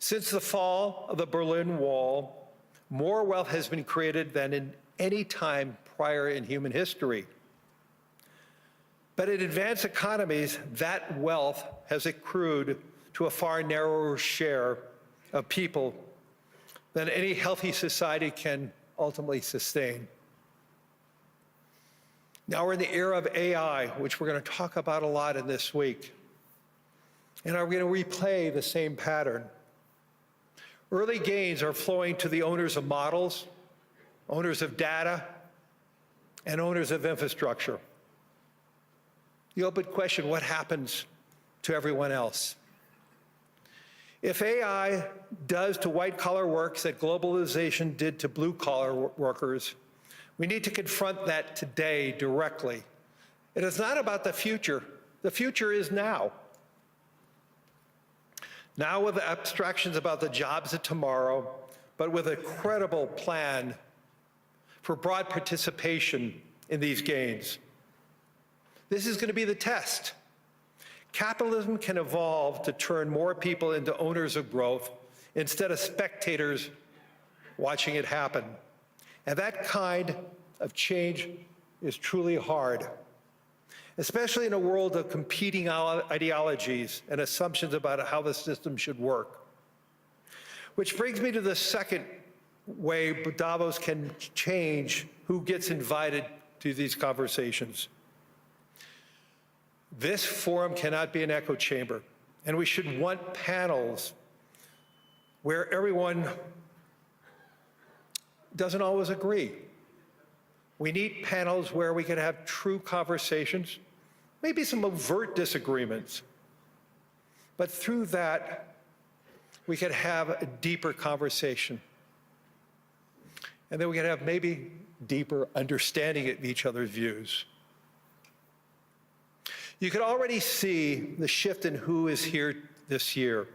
Since the fall of the Berlin Wall, more wealth has been created than in any time prior in human history. But in advanced economies, that wealth has accrued to a far narrower share of people than any healthy society can ultimately sustain. Now we're in the era of AI, which we're going to talk about a lot in this week. And are we going to replay the same pattern? Early gains are flowing to the owners of models, owners of data, and owners of infrastructure. The open question, what happens to everyone else? If AI does to white-collar work that globalization did to blue-collar workers, we need to confront that today directly. It is not about the future. The future is now. Now with abstractions about the jobs of tomorrow, but with a credible plan for broad participation in these gains. This is going to be the test. Capitalism can evolve to turn more people into owners of growth instead of spectators watching it happen. And that kind of change is truly hard, especially in a world of competing ideologies and assumptions about how the system should work. Which brings me to the second way Davos can change who gets invited to these conversations. This forum cannot be an echo chamber, and we should want panels where everyone doesn't always agree. We need panels where we can have true conversations, maybe some overt disagreements, but through that, we could have a deeper conversation. And then we could have maybe deeper understanding of each other's views. You can already see the shift in who is here this year.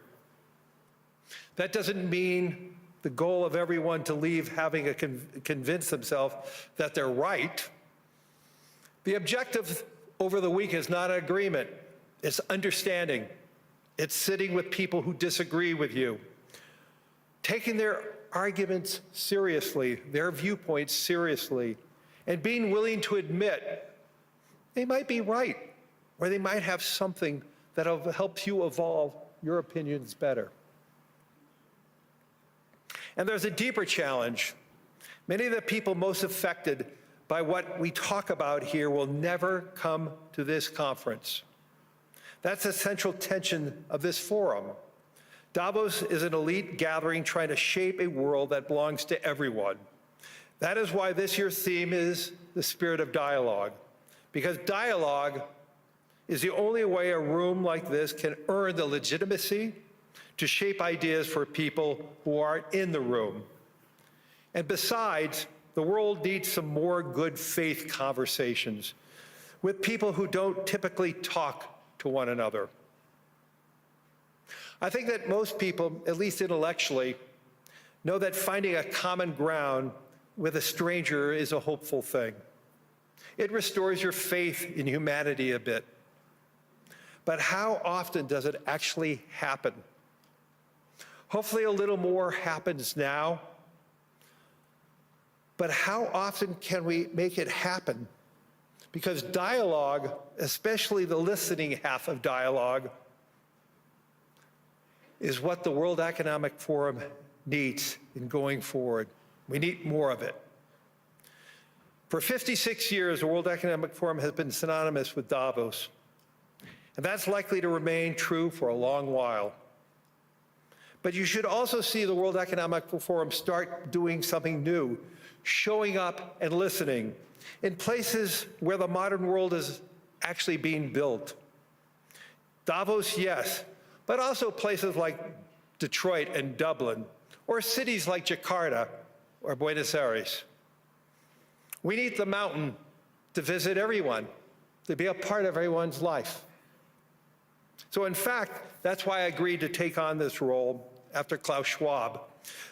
That doesn't mean the goal of everyone to leave having convince themselves that they're right. The objective over the week is not agreement, it's understanding. It's sitting with people who disagree with you, taking their arguments seriously, their viewpoints seriously, and being willing to admit they might be right, or they might have something that helps you evolve your opinions better. And there's a deeper challenge. Many of the people most affected by what we talk about here will never come to this conference. That's the central tension of this forum. Davos is an elite gathering trying to shape a world that belongs to everyone. That is why this year's theme is the spirit of dialogue, because dialogue is the only way a room like this can earn the legitimacy to shape ideas for people who aren't in the room. And besides, the world needs some more good faith conversations with people who don't typically talk to one another. I think that most people, at least intellectually, know that finding a common ground with a stranger is a hopeful thing. It restores your faith in humanity a bit. But how often does it actually happen? Hopefully a little more happens now. But how often can we make it happen? Because dialogue, especially the listening half of dialogue, is what the World Economic Forum needs in going forward. We need more of it. For 56 years, the World Economic Forum has been synonymous with Davos. And that's likely to remain true for a long while. But you should also see the World Economic Forum start doing something new, showing up and listening in places where the modern world is actually being built. Davos, yes, but also places like Detroit and Dublin, or cities like Jakarta or Buenos Aires. We need the mountain to visit everyone, to be a part of everyone's life. So in fact, that's why I agreed to take on this role after Klaus Schwab,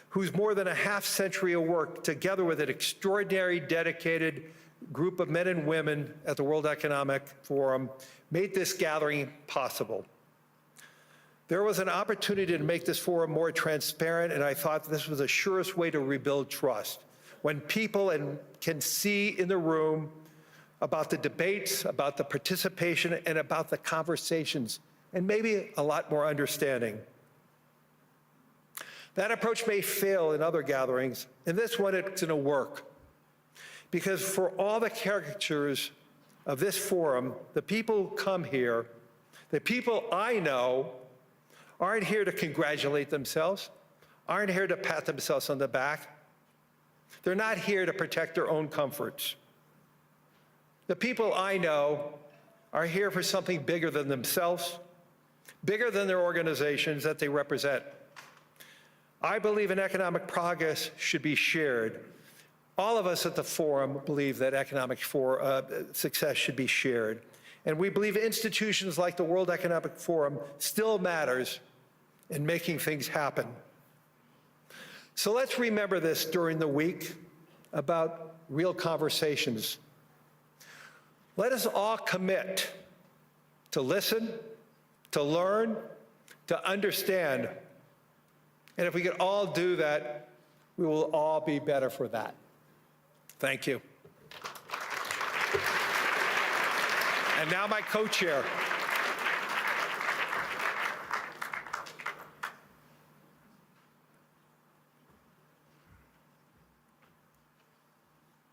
whose more than a half-century of work, together with an extraordinary, dedicated group of men and women at the World Economic Forum, made this gathering possible. There was an opportunity to make this forum more transparent, and I thought this was the surest way to rebuild trust. When people can see in the room about the debates, about the participation, and about the conversations, and maybe a lot more understanding. That approach may fail in other gatherings. In this one, it's going to work. Because for all the caricatures of this forum, the people who come here, the people I know, aren't here to congratulate themselves, aren't here to pat themselves on the back. They're not here to protect their own comforts. The people I know are here for something bigger than themselves, bigger than their organizations that they represent. I believe in economic progress should be shared. All of us at the forum believe that economic success should be shared. And we believe institutions like the World Economic Forum still matters in making things happen. So let's remember this during the week about real conversations. Let us all commit to listen, to learn, to understand. And if we can all do that, we will all be better for that. Thank you. And now my co-chair.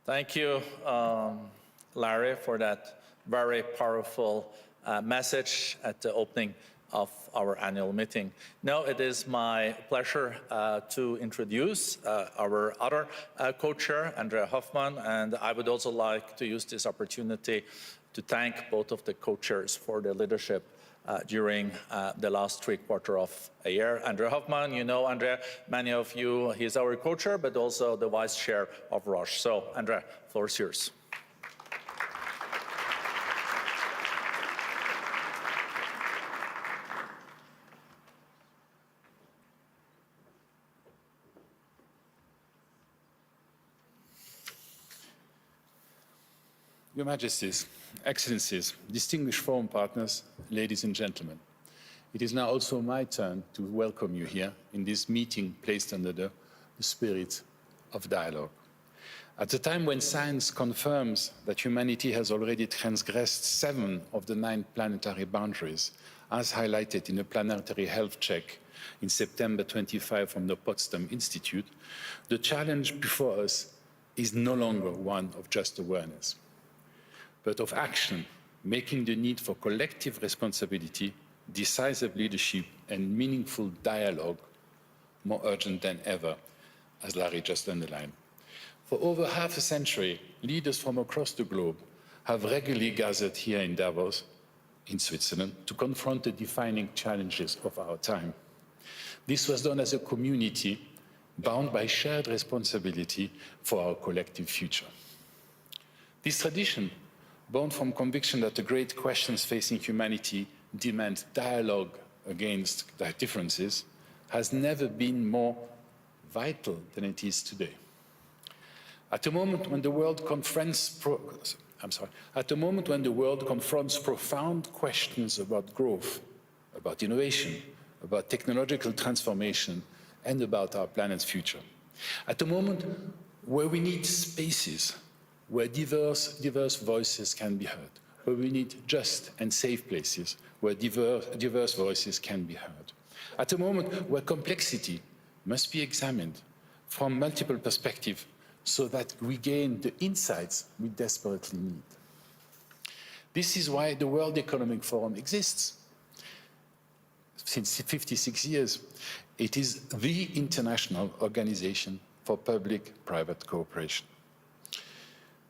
Thank you, Larry, for that very powerful message at the opening of our annual meeting. Now it is my pleasure to introduce our other co-chair, Andrea Hoffmann, and I would also like to use this opportunity to thank both of the co-chairs for their leadership during the last three-quarters of a year. Andrea Hoffmann, you know Andrea, many of you, he's our co-chair, but also the vice chair of Roche. So, Andrea, floor is yours. Your Majesties, Excellencies, distinguished forum partners, ladies and gentlemen, it is now also my turn to welcome you here in this meeting placed under the spirit of dialogue. At a time when science confirms that humanity has already transgressed 7 of the 9 planetary boundaries, as highlighted in a planetary health check in September 25 from the Potsdam Institute, the challenge before us is no longer one of just awareness, but of action, making the need for collective responsibility, decisive leadership, and meaningful dialogue more urgent than ever, as Larry just underlined. For over half a century, leaders from across the globe have regularly gathered here in Davos, in Switzerland, to confront the defining challenges of our time. This was done as a community bound by shared responsibility for our collective future. This tradition, born from conviction that the great questions facing humanity demand dialogue against their differences, has never been more vital than it is today. At a moment when the world confronts profound questions about growth, about innovation, about technological transformation, and about our planet's future. At a moment where we need spaces where diverse voices can be heard, where we need just and safe places where diverse voices can be heard. At a moment where complexity must be examined from multiple perspectives so that we gain the insights we desperately need. This is why the World Economic Forum exists. Since 56 years, it is the international organization for public-private cooperation.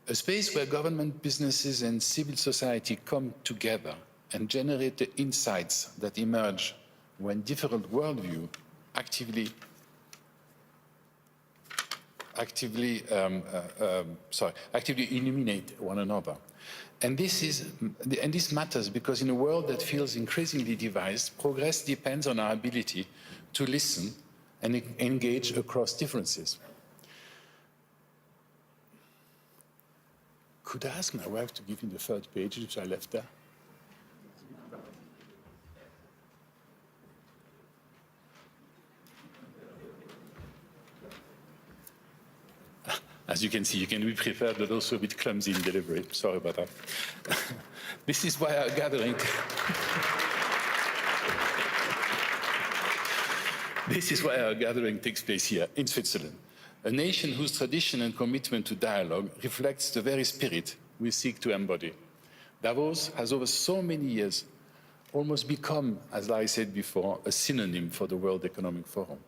A space where government, businesses, and civil society come together and generate the insights that emerge when different worldviews actively illuminate one another. And this matters because in a world that feels increasingly divided, progress depends on our ability to listen and engage across differences. Could I ask my wife to give me the third page, which I left there? As you can see, you can be prepared, but also a bit clumsy in delivery. Sorry about that. This is why our gathering... This is why our gathering takes place here in Switzerland, a nation whose tradition and commitment to dialogue reflects the very spirit we seek to embody. Davos has over so many years almost become, as I said before, a synonym for the World Economic Forum.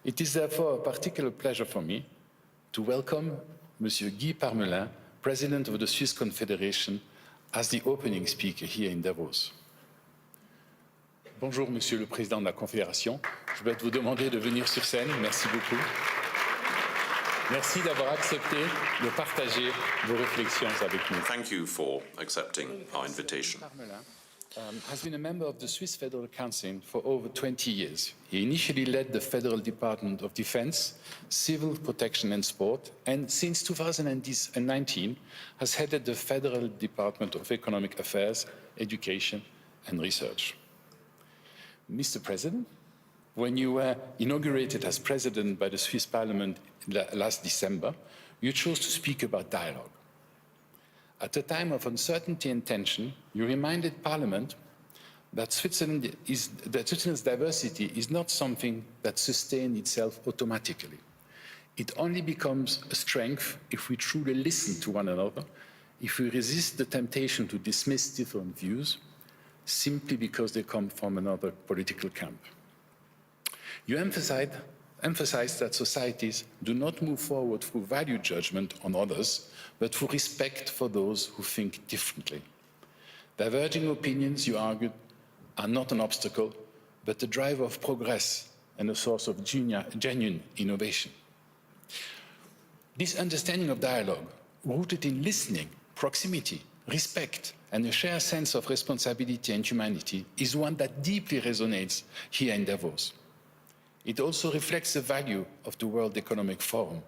It is therefore a particular pleasure for me to welcome Monsieur Guy Parmelin, President of the Swiss Confederation, as the opening speaker here in Davos. Bonjour, Monsieur le Président de la Confédération. Je vais vous demander de venir sur scène. Merci beaucoup. Merci d'avoir accepté de partager vos réflexions avec nous. Thank you for accepting our invitation. Has been a member of the Swiss Federal Council for over 20 years. He initially led the Federal Department of Defense, Civil Protection and Sport, and since 2019 has headed the Federal Department of Economic Affairs, Education and Research. Mr. President, when you were inaugurated as President by the Swiss Parliament last December, you chose to speak about dialogue. At a time of uncertainty and tension, you reminded Parliament that Switzerland's diversity is not something that sustains itself automatically. It only becomes a strength if we truly listen to one another, if we resist the temptation to dismiss different views simply because they come from another political camp. You emphasized that societies do not move forward through value judgment on others, but through respect for those who think differently. Diverging opinions, you argued, are not an obstacle, but a driver of progress and a source of genuine innovation. This understanding of dialogue, rooted in listening, proximity, respect, and a shared sense of responsibility and humanity, is one that deeply resonates here in Davos. It also reflects the value of the World Economic Forum.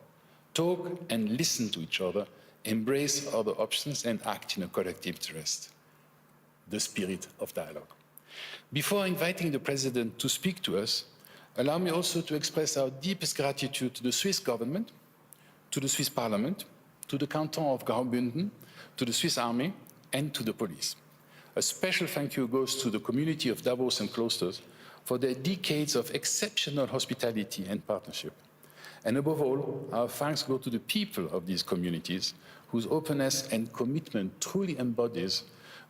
Talk and listen to each other, embrace other options, and act in a collective interest. The spirit of dialogue. Before inviting the President to speak to us, allow me also to express our deepest gratitude to the Swiss government, to the Swiss Parliament, to the Canton of Graubünden, to the Swiss Army, and to the police. A special thank you goes to the community of Davos and Cloisters for their decades of exceptional hospitality and partnership. And above all, our thanks go to the people of these communities whose openness and commitment truly embodies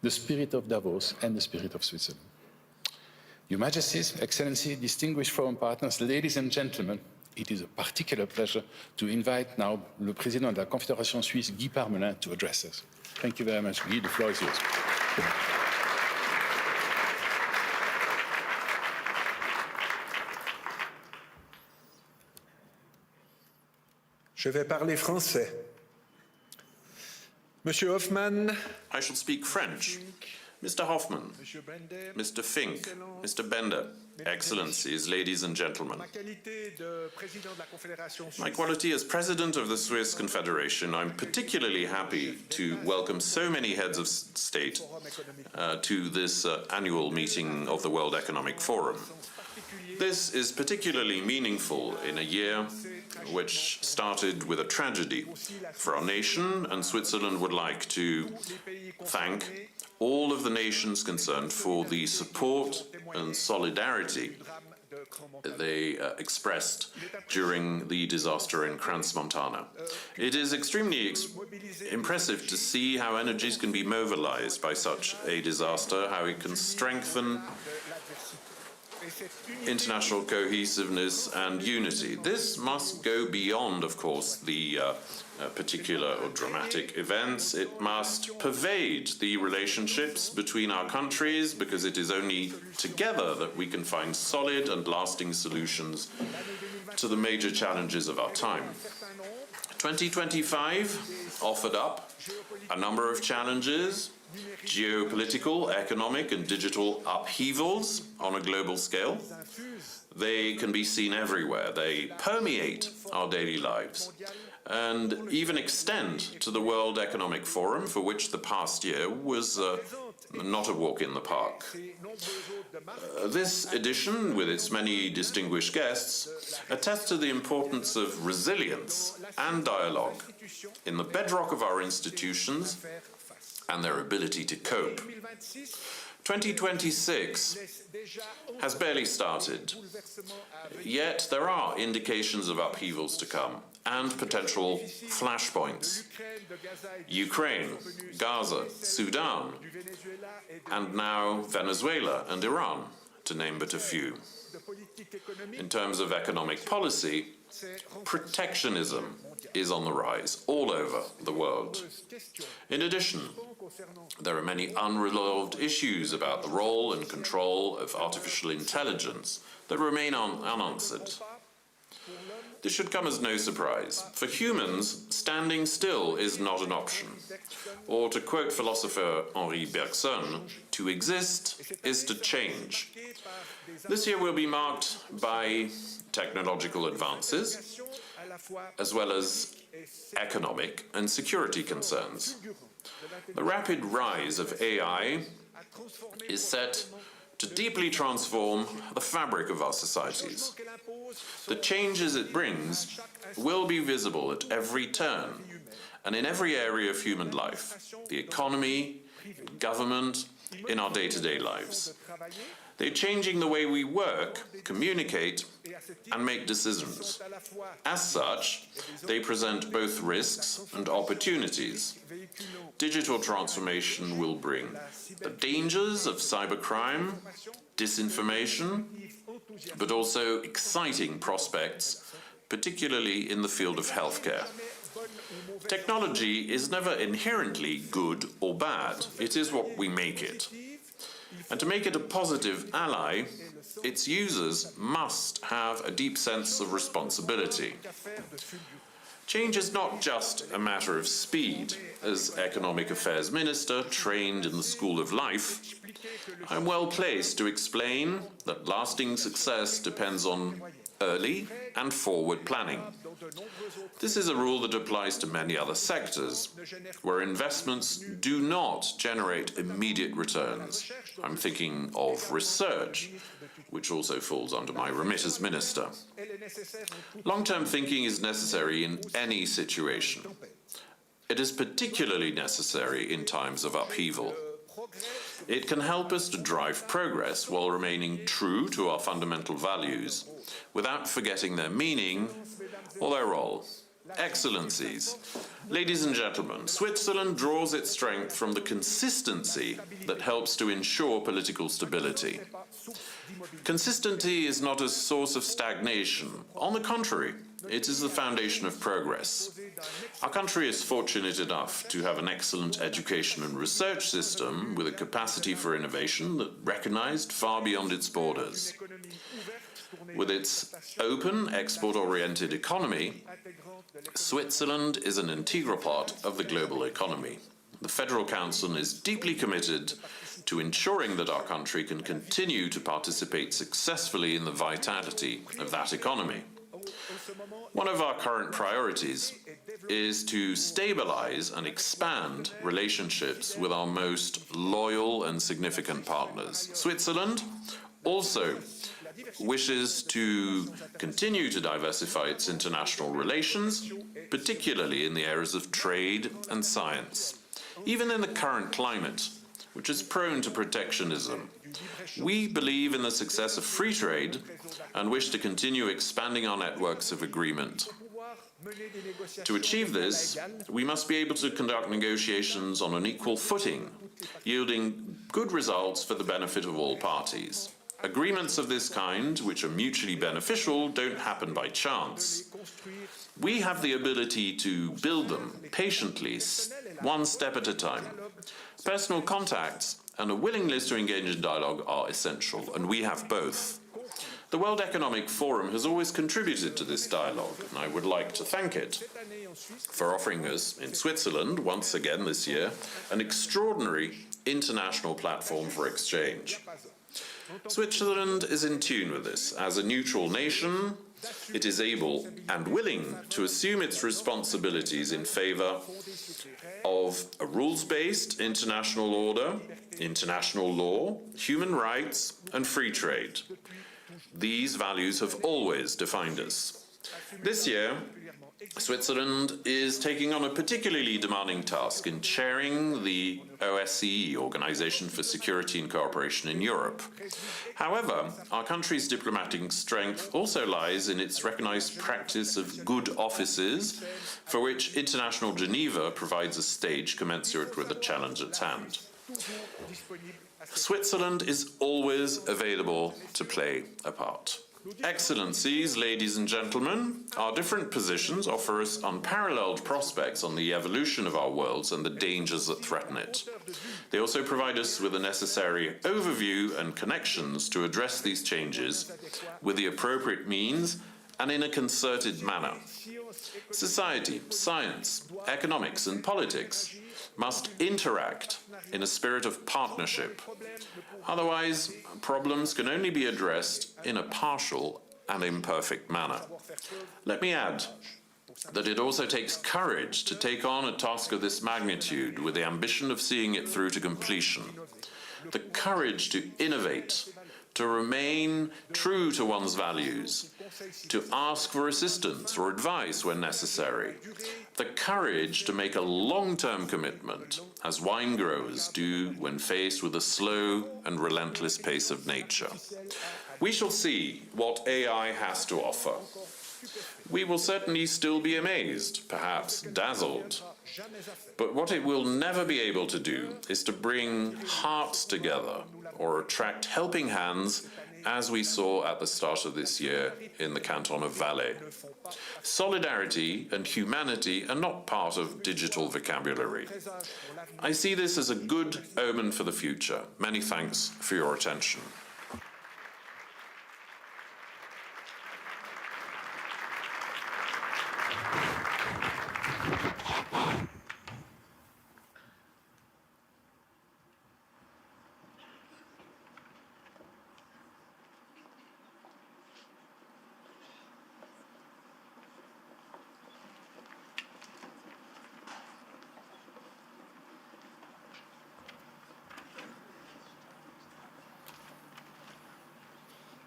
the spirit of Davos and the spirit of Switzerland. Your Majesties, Excellency, distinguished forum partners, ladies and gentlemen, it is a particular pleasure to invite now le Président de la Confédération Suisse, Guy Parmelin, to address us. Thank you very much, Guy. The floor is yours. Je vais parler français. Monsieur Hoffmann, I shall speak French. Mr. Hoffman, Mr. Fink, Mr. Bender, Excellencies, ladies and gentlemen. My quality as President of the Swiss Confederation, I'm particularly happy to welcome so many heads of state to this annual meeting of the World Economic Forum. This is particularly meaningful in a year which started with a tragedy for our nation, and Switzerland would like to thank all of the nations concerned for the support and solidarity they expressed during the disaster in Crans-Montana. It is extremely impressive to see how energies can be mobilized by such a disaster, how it can strengthen international cohesiveness and unity. This must go beyond, of course, the particular or dramatic events. It must pervade the relationships between our countries, because it is only together that we can find solid and lasting solutions to the major challenges of our time. 2025 offered up a number of challenges: geopolitical, economic, and digital upheavals on a global scale. They can be seen everywhere. They permeate our daily lives and even extend to the World Economic Forum, for which the past year was not a walk in the park. This edition, with its many distinguished guests, attests to the importance of resilience and dialogue in the bedrock of our institutions and their ability to cope. 2026 has barely started, yet there are indications of upheavals to come and potential flashpoints. Ukraine, Gaza, Sudan, and now Venezuela and Iran, to name but a few. In terms of economic policy, protectionism is on the rise all over the world. In addition, there are many unresolved issues about the role and control of artificial intelligence that remain unanswered. This should come as no surprise. For humans, standing still is not an option. Or to quote philosopher Henri Bergson, to exist is to change. This year will be marked by technological advances, as well as economic and security concerns. The rapid rise of AI is set to deeply transform the fabric of our societies. The changes it brings will be visible at every turn and in every area of human life, the economy, government, in our day-to-day lives. They're changing the way we work, communicate, and make decisions. As such, they present both risks and opportunities. Digital transformation will bring the dangers of cybercrime, disinformation, but also exciting prospects, particularly in the field of healthcare. Technology is never inherently good or bad. It is what we make it. And to make it a positive ally, its users must have a deep sense of responsibility. Change is not just a matter of speed. As Economic Affairs Minister trained in the School of Life, I'm well placed to explain that lasting success depends on early and forward planning. This is a rule that applies to many other sectors, where investments do not generate immediate returns. I'm thinking of research, which also falls under my remit as minister. Long-term thinking is necessary in any situation. It is particularly necessary in times of upheaval. It can help us to drive progress while remaining true to our fundamental values, without forgetting their meaning or their role. Excellencies, ladies and gentlemen, Switzerland draws its strength from the consistency that helps to ensure political stability. Consistency is not a source of stagnation. On the contrary, it is the foundation of progress. Our country is fortunate enough to have an excellent education and research system with a capacity for innovation that recognized far beyond its borders. With its open, export-oriented economy, Switzerland is an integral part of the global economy. The Federal Council is deeply committed to ensuring that our country can continue to participate successfully in the vitality of that economy. One of our current priorities is to stabilize and expand relationships with our most loyal and significant partners. Switzerland also wishes to continue to diversify its international relations, particularly in the areas of trade and science. Even in the current climate, which is prone to protectionism, we believe in the success of free trade and wish to continue expanding our networks of agreement. To achieve this, we must be able to conduct negotiations on an equal footing, yielding good results for the benefit of all parties. Agreements of this kind, which are mutually beneficial, don't happen by chance. We have the ability to build them patiently, one step at a time. Personal contacts and a willingness to engage in dialogue are essential, and we have both. The World Economic Forum has always contributed to this dialogue, and I would like to thank it for offering us, in Switzerland, once again this year, an extraordinary international platform for exchange. Switzerland is in tune with this. As a neutral nation, it is able and willing to assume its responsibilities in favor of a rules-based international order, international law, human rights, and free trade. These values have always defined us. This year, Switzerland is taking on a particularly demanding task in chairing the OSCE, Organization for Security and Cooperation in Europe. However, our country's diplomatic strength also lies in its recognized practice of good offices, for which International Geneva provides a stage commensurate with the challenge at hand. Switzerland is always available to play a part. Excellencies, ladies and gentlemen, our different positions offer us unparalleled prospects on the evolution of our worlds and the dangers that threaten it. They also provide us with the necessary overview and connections to address these changes with the appropriate means and in a concerted manner. Society, science, economics, and politics must interact in a spirit of partnership. Otherwise, problems can only be addressed in a partial and imperfect manner. Let me add that it also takes courage to take on a task of this magnitude with the ambition of seeing it through to completion. The courage to innovate, to remain true to one's values, to ask for assistance or advice when necessary, the courage to make a long-term commitment, as wine growers do when faced with the slow and relentless pace of nature. We shall see what AI has to offer. We will certainly still be amazed, perhaps dazzled. But what it will never be able to do is to bring hearts together or attract helping hands, as we saw at the start of this year in the canton of Valais. Solidarity and humanity are not part of digital vocabulary. I see this as a good omen for the future. Many thanks for your attention.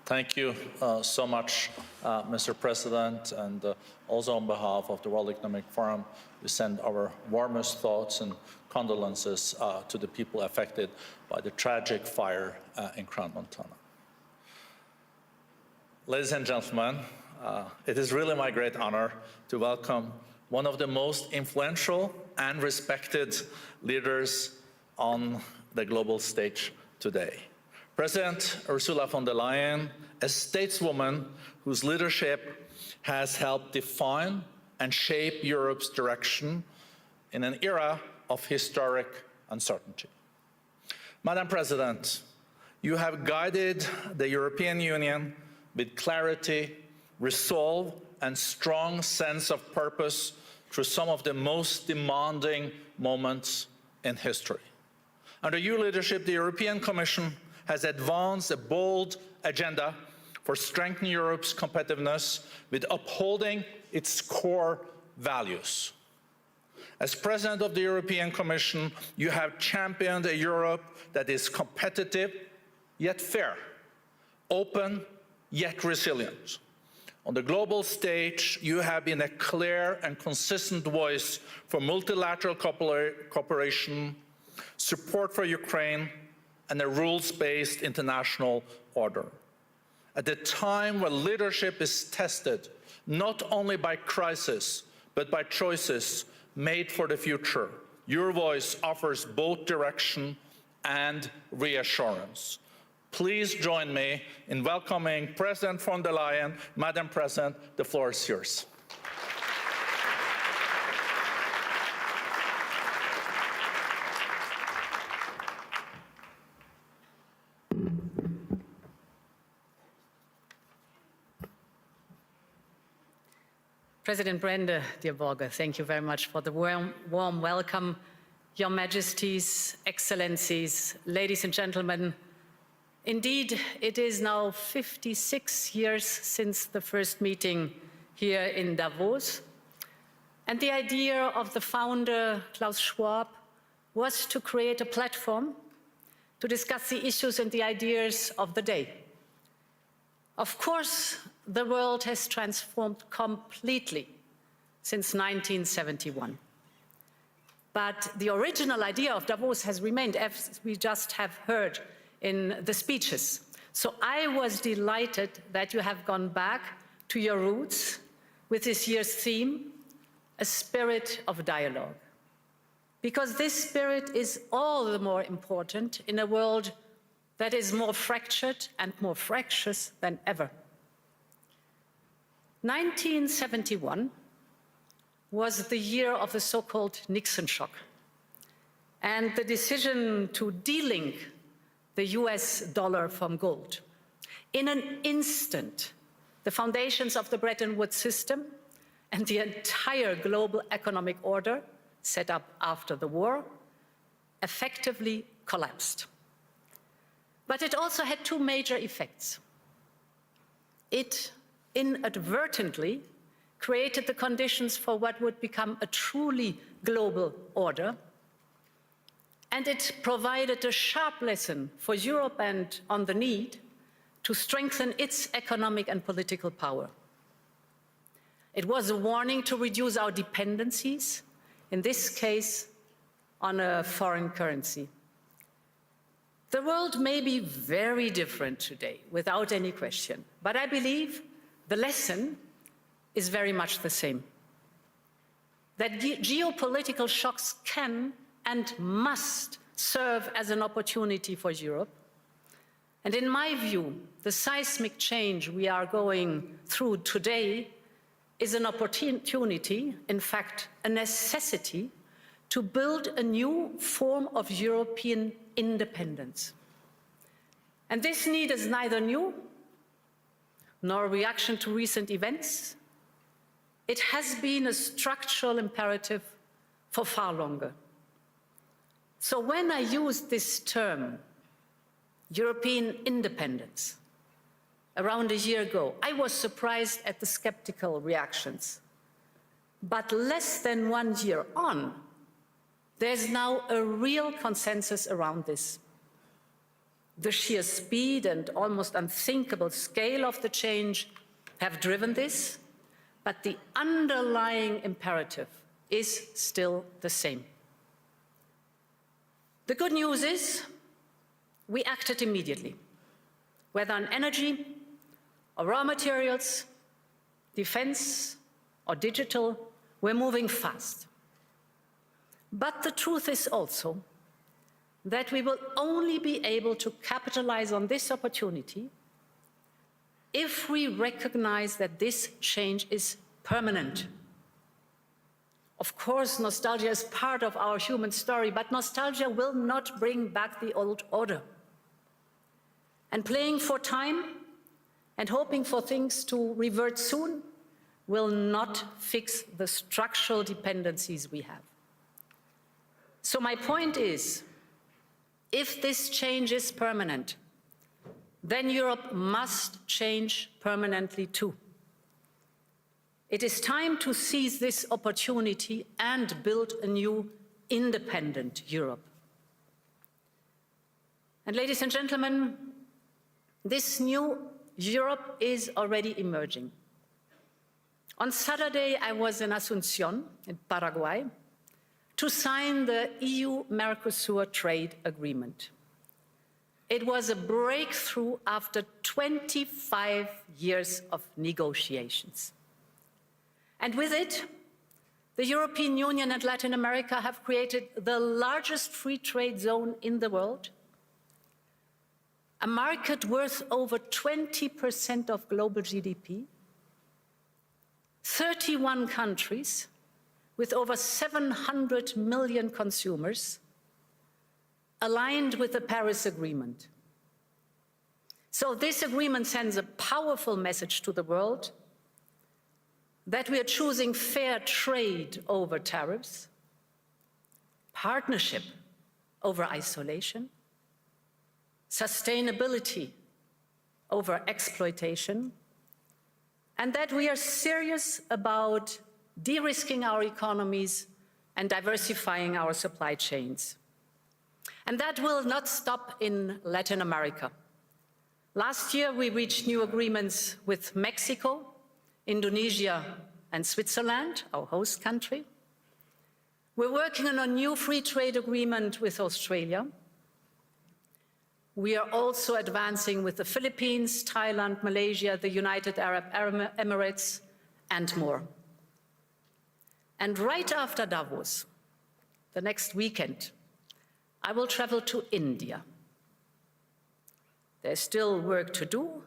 Thank you so much, Mr. President, and also on behalf of the World Economic Forum, we send our warmest thoughts and condolences to the people affected by the tragic fire in Crown Montana. Ladies and gentlemen, it is really my great honor to welcome one of the most influential and respected leaders on the global stage today. President Ursula von der Leyen, a stateswoman whose leadership has helped define and shape Europe's direction in an era of historic uncertainty. Madam President, you have guided the European Union with clarity, resolve, and strong sense of purpose through some of the most demanding moments in history. Under your leadership, the European Commission has advanced a bold agenda for strengthening Europe's competitiveness with upholding its core values. As President of the European Commission, you have championed a Europe that is competitive yet fair, open yet resilient. On the global stage, you have been a clear and consistent voice for multilateral cooperation, support for Ukraine, and a rules-based international order. At a time when leadership is tested not only by crisis, but by choices made for the future, your voice offers both direction and reassurance. Please join me in welcoming President von der Leyen. Madam President, the floor is yours. President Brende, dear Borge, thank you very much for the warm welcome. Your Majesties, Excellencies, ladies and gentlemen, indeed, it is now 56 years since the first meeting here in Davos. And the idea of the founder, Klaus Schwab, was to create a platform to discuss the issues and the ideas of the day. Of course, the world has transformed completely since 1971. But the original idea of Davos has remained, as we just have heard in the speeches. So I was delighted that you have gone back to your roots with this year's theme, a spirit of dialogue. Because this spirit is all the more important in a world that is more fractured and more fractious than ever. 1971 was the year of the so-called Nixon shock and the decision to delink the US dollar from gold. In an instant, the foundations of the Bretton Woods system and the entire global economic order set up after the war effectively collapsed. But it also had two major effects. It inadvertently created the conditions for what would become a truly global order, and it provided a sharp lesson for Europe and on the need to strengthen its economic and political power. It was a warning to reduce our dependencies, in this case, on a foreign currency. The world may be very different today, without any question, but I believe the lesson is very much the same. That geopolitical shocks can and must serve as an opportunity for Europe. And in my view, the seismic change we are going through today is an opportunity, in fact, a necessity, to build a new form of European independence. And this need is neither new nor a reaction to recent events. It has been a structural imperative for far longer. So when I used this term, European independence, around a year ago, I was surprised at the skeptical reactions. But less than 1 year on, there's now a real consensus around this. The sheer speed and almost unthinkable scale of the change have driven this, but the underlying imperative is still the same. The good news is we acted immediately, whether on energy or raw materials, defense or digital, we're moving fast. But the truth is also that we will only be able to capitalize on this opportunity if we recognize that this change is permanent. Of course, nostalgia is part of our human story, but nostalgia will not bring back the old order. And playing for time and hoping for things to revert soon will not fix the structural dependencies we have. So my point is, if this change is permanent, then Europe must change permanently too. It is time to seize this opportunity and build a new independent Europe. And ladies and gentlemen, this new Europe is already emerging. On Saturday, I was in Asunción, in Paraguay, to sign the EU-Mercosur trade agreement. It was a breakthrough after 25 years of negotiations. And with it, the European Union and Latin America have created the largest free trade zone in the world, a market worth over 20% of global GDP, 31 countries with over 700 million consumers, aligned with the Paris Agreement. So this agreement sends a powerful message to the world that we are choosing fair trade over tariffs, partnership over isolation, sustainability over exploitation, and that we are serious about de-risking our economies, and diversifying our supply chains. And that will not stop in Latin America. Last year, we reached new agreements with Mexico, Indonesia, and Switzerland, our host country. We're working on a new free trade agreement with Australia. We are also advancing with the Philippines, Thailand, Malaysia, the United Arab Emirates, and more. And right after Davos, the next weekend, I will travel to India. There's still work to do,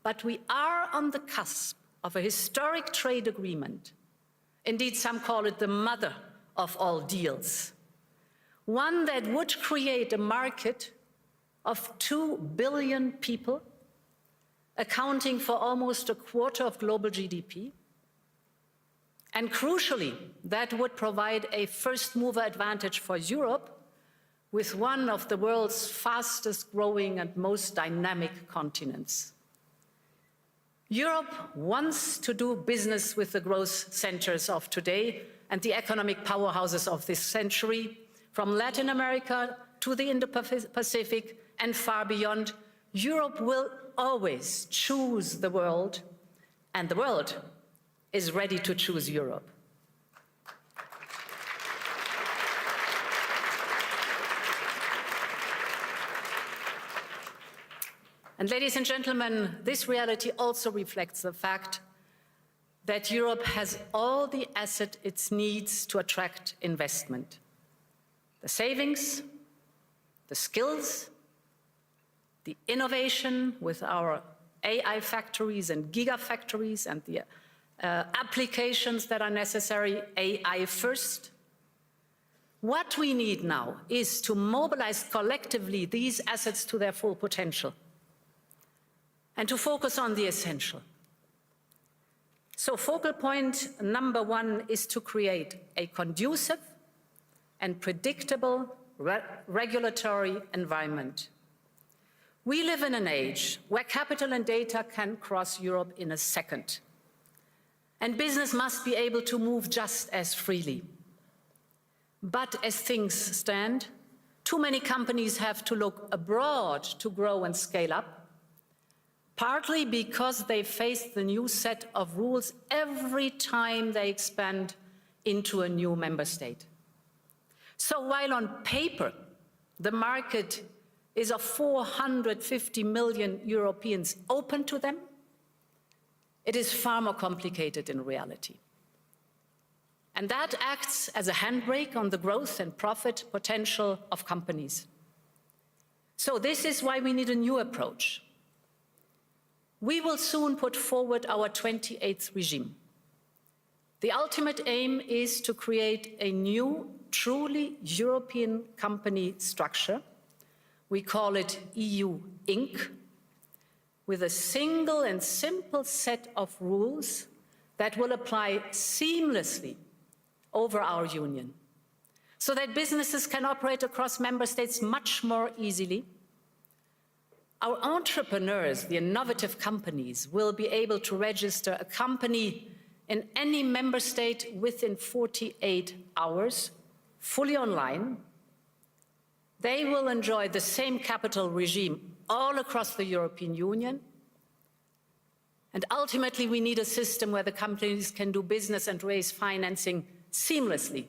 but we are on the cusp of a historic trade agreement. Indeed, some call it the mother of all deals. One that would create a market of 2 billion people, accounting for almost a quarter of global GDP. And crucially, that would provide a first-mover advantage for Europe with one of the world's fastest-growing and most dynamic continents. Europe wants to do business with the growth centers of today and the economic powerhouses of this century, from Latin America to the Indo-Pacific and far beyond. Europe will always choose the world, and the world is ready to choose Europe. And ladies and gentlemen, this reality also reflects the fact that Europe has all the assets it needs to attract investment. The savings, the skills, the innovation with our AI factories and gigafactories and the applications that are necessary, AI first. What we need now is to mobilize collectively these assets to their full potential and to focus on the essential. So focal point number one is to create a conducive and predictable regulatory environment. We live in an age where capital and data can cross Europe in a second, and business must be able to move just as freely. But as things stand, too many companies have to look abroad to grow and scale up, partly because they face the new set of rules every time they expand into a new member state. So while on paper, the market is of 450 million Europeans open to them, it is far more complicated in reality. And that acts as a handbrake on the growth and profit potential of companies. So this is why we need a new approach. We will soon put forward our 28th regime. The ultimate aim is to create a new, truly European company structure. We call it EU Inc., with a single and simple set of rules that will apply seamlessly over our union, so that businesses can operate across member states much more easily. Our entrepreneurs, the innovative companies, will be able to register a company in any member state within 48 hours, fully online. They will enjoy the same capital regime all across the European Union. And ultimately, we need a system where the companies can do business and raise financing seamlessly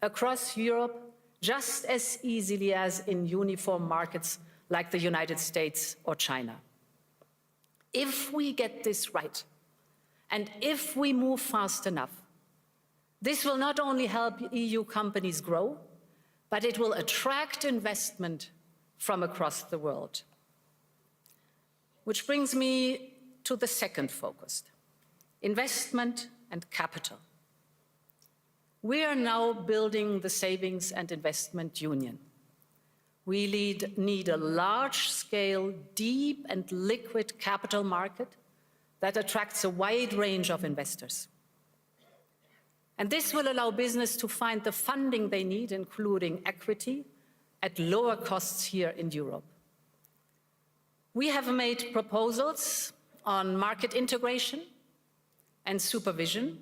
across Europe, just as easily as in uniform markets like the United States or China. If we get this right, and if we move fast enough, this will not only help EU companies grow, but it will attract investment from across the world. Which brings me to the second focus, investment and capital. We are now building the savings and investment union. We need a large-scale, deep and liquid capital market that attracts a wide range of investors. And this will allow business to find the funding they need, including equity, at lower costs here in Europe. We have made proposals on market integration and supervision,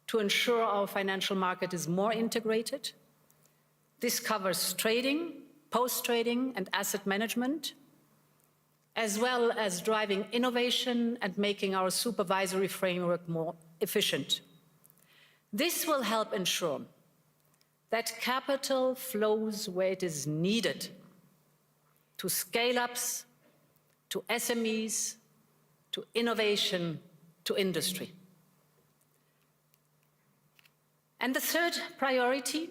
to ensure our financial market is more integrated. This covers trading, post-trading, and asset management, as well as driving innovation and making our supervisory framework more efficient. This will help ensure that capital flows where it is needed to scale-ups, to SMEs, to innovation, to industry. And the third priority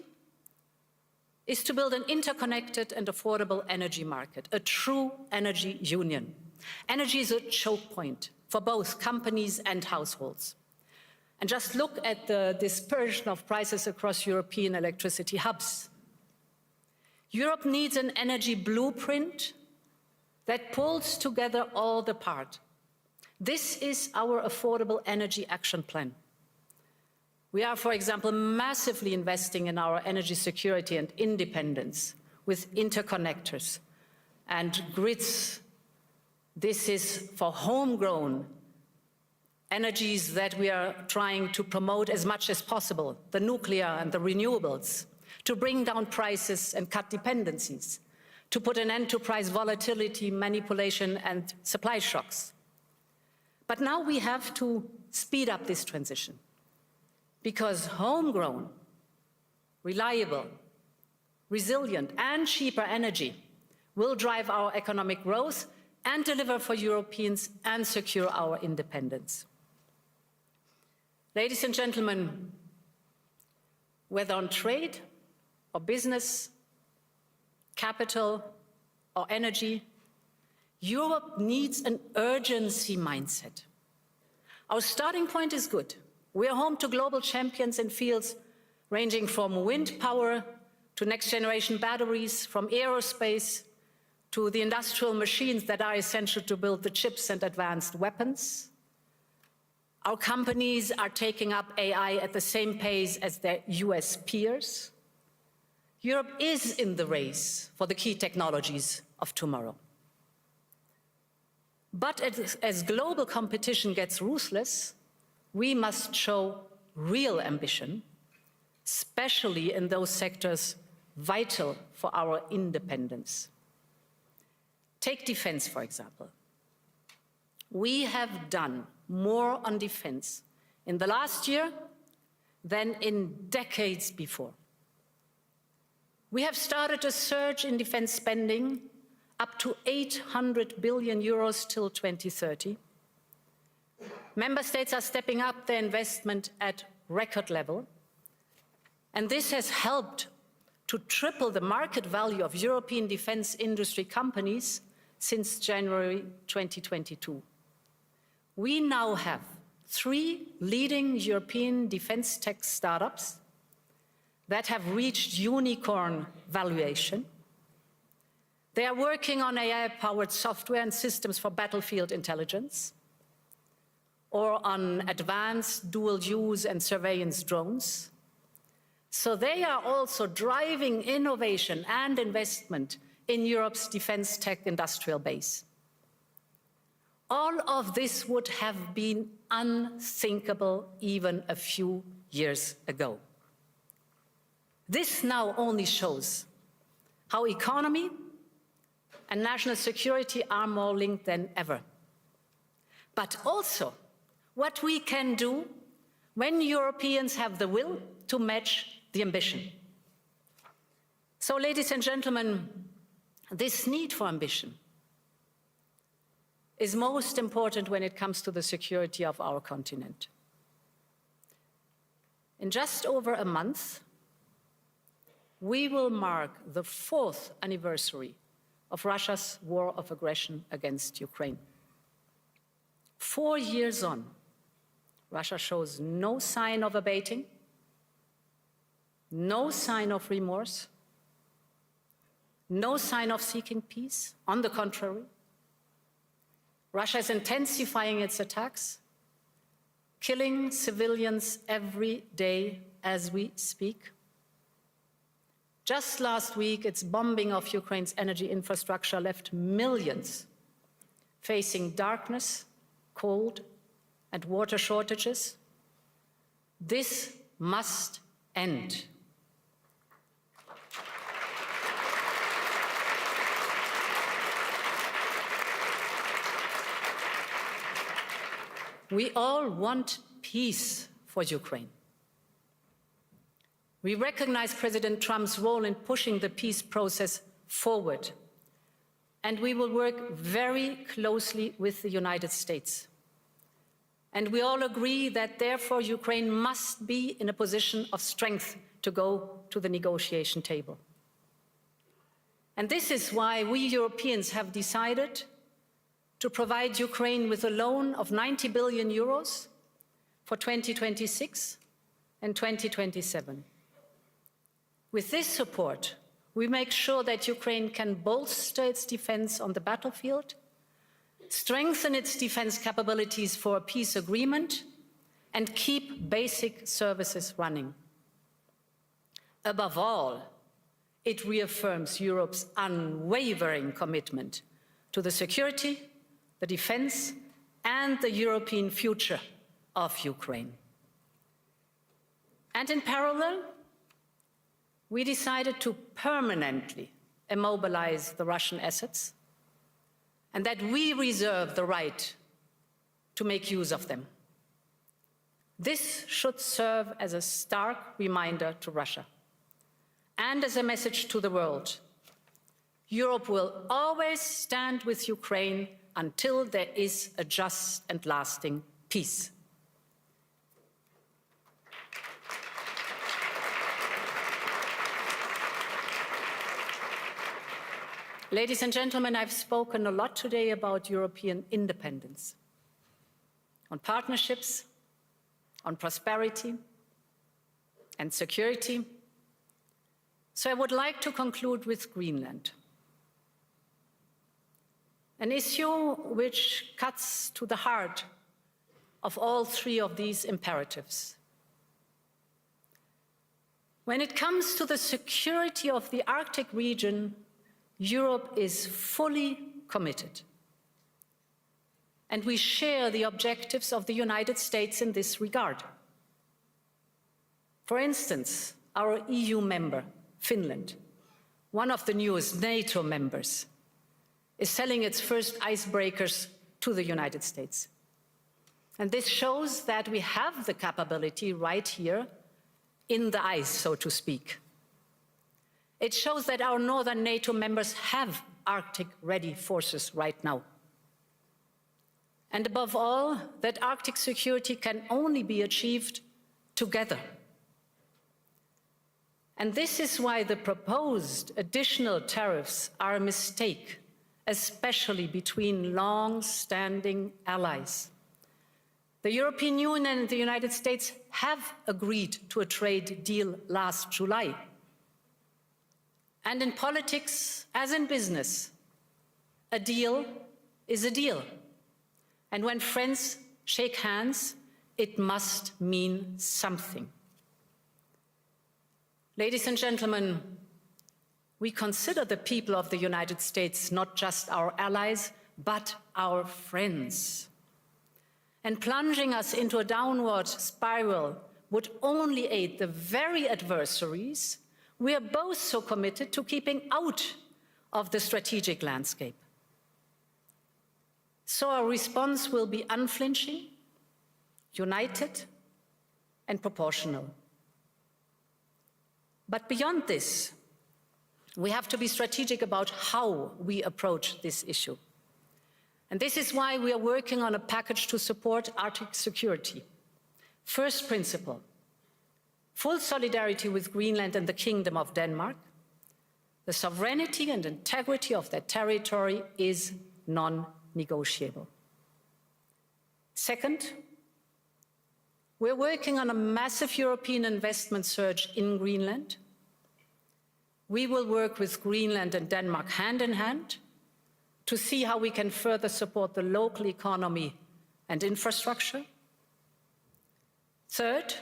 is to build an interconnected and affordable energy market, a true energy union. Energy is a choke point for both companies and households. And just look at the dispersion of prices across European electricity hubs. Europe needs an energy blueprint that pulls together all the parts. This is our Affordable Energy Action Plan. We are, for example, massively investing in our energy security and independence with interconnectors and grids. This is for homegrown energies that we are trying to promote as much as possible, the nuclear and the renewables, to bring down prices and cut dependencies, to put an end to price volatility, manipulation, and supply shocks. But now we have to speed up this transition, because homegrown, reliable, resilient, and cheaper energy will drive our economic growth and deliver for Europeans and secure our independence. Ladies and gentlemen, whether on trade or business, capital or energy, Europe needs an urgency mindset. Our starting point is good. We are home to global champions in fields ranging from wind power to next-generation batteries, from aerospace to the industrial machines that are essential to build the chips and advanced weapons. Our companies are taking up AI at the same pace as their US peers. Europe is in the race for the key technologies of tomorrow. But as global competition gets ruthless, we must show real ambition, especially in those sectors vital for our independence. Take defense, for example. We have done more on defense in the last year than in decades before. We have started a surge in defense spending up to 800 billion euros till 2030. Member states are stepping up their investment at record level, and this has helped to triple the market value of European defense industry companies since January 2022. We now have 3 leading European defense tech startups that have reached unicorn valuation. They are working on AI-powered software and systems for battlefield intelligence, or on advanced dual-use and surveillance drones. So they are also driving innovation and investment in Europe's defense tech industrial base. All of this would have been unthinkable even a few years ago. This now only shows how economy and national security are more linked than ever. But also what we can do when Europeans have the will to match the ambition. So, ladies and gentlemen, this need for ambition is most important when it comes to the security of our continent. In just over a month, we will mark the 4th anniversary of Russia's war of aggression against Ukraine. 4 years on, Russia shows no sign of abating, no sign of remorse, no sign of seeking peace. On the contrary, Russia is intensifying its attacks, killing civilians every day as we speak. Just last week, its bombing of Ukraine's energy infrastructure left millions facing darkness, cold, and water shortages. This must end. We all want peace for Ukraine. We recognize President Trump's role in pushing the peace process forward, and we will work very closely with the United States. And we all agree that, therefore, Ukraine must be in a position of strength to go to the negotiation table. And this is why we Europeans have decided to provide Ukraine with a loan of 90 billion euros for 2026 and 2027. With this support, we make sure that Ukraine can bolster its defense on the battlefield, strengthen its defense capabilities for a peace agreement, and keep basic services running. Above all, it reaffirms Europe's unwavering commitment to the security, the defense, and the European future of Ukraine. And in parallel, we decided to permanently immobilize the Russian assets, and that we reserve the right to make use of them. This should serve as a stark reminder to Russia and as a message to the world. Europe will always stand with Ukraine until there is a just and lasting peace. Ladies and gentlemen, I've spoken a lot today about European independence, on partnerships, on prosperity and security. So I would like to conclude with Greenland, an issue which cuts to the heart of all three of these imperatives. When it comes to the security of the Arctic region, Europe is fully committed. And we share the objectives of the United States in this regard. For instance, our EU member, Finland, one of the newest NATO members, is selling its first icebreakers to the United States. And this shows that we have the capability right here in the ice, so to speak. It shows that our northern NATO members have Arctic-ready forces right now. And above all, that Arctic security can only be achieved together. And this is why the proposed additional tariffs are a mistake, especially between long-standing allies. The European Union and the United States have agreed to a trade deal last July. And in politics, as in business, a deal is a deal. And when friends shake hands, it must mean something. Ladies and gentlemen, we consider the people of the United States not just our allies, but our friends. And plunging us into a downward spiral would only aid the very adversaries we are both so committed to keeping out of the strategic landscape. So our response will be unflinching, united, and proportional. But beyond this, we have to be strategic about how we approach this issue. And this is why we are working on a package to support Arctic security. First principle, full solidarity with Greenland and the Kingdom of Denmark. The sovereignty and integrity of that territory is non-negotiable. Second, we're working on a massive European investment surge in Greenland. We will work with Greenland and Denmark hand in hand to see how we can further support the local economy and infrastructure. Third,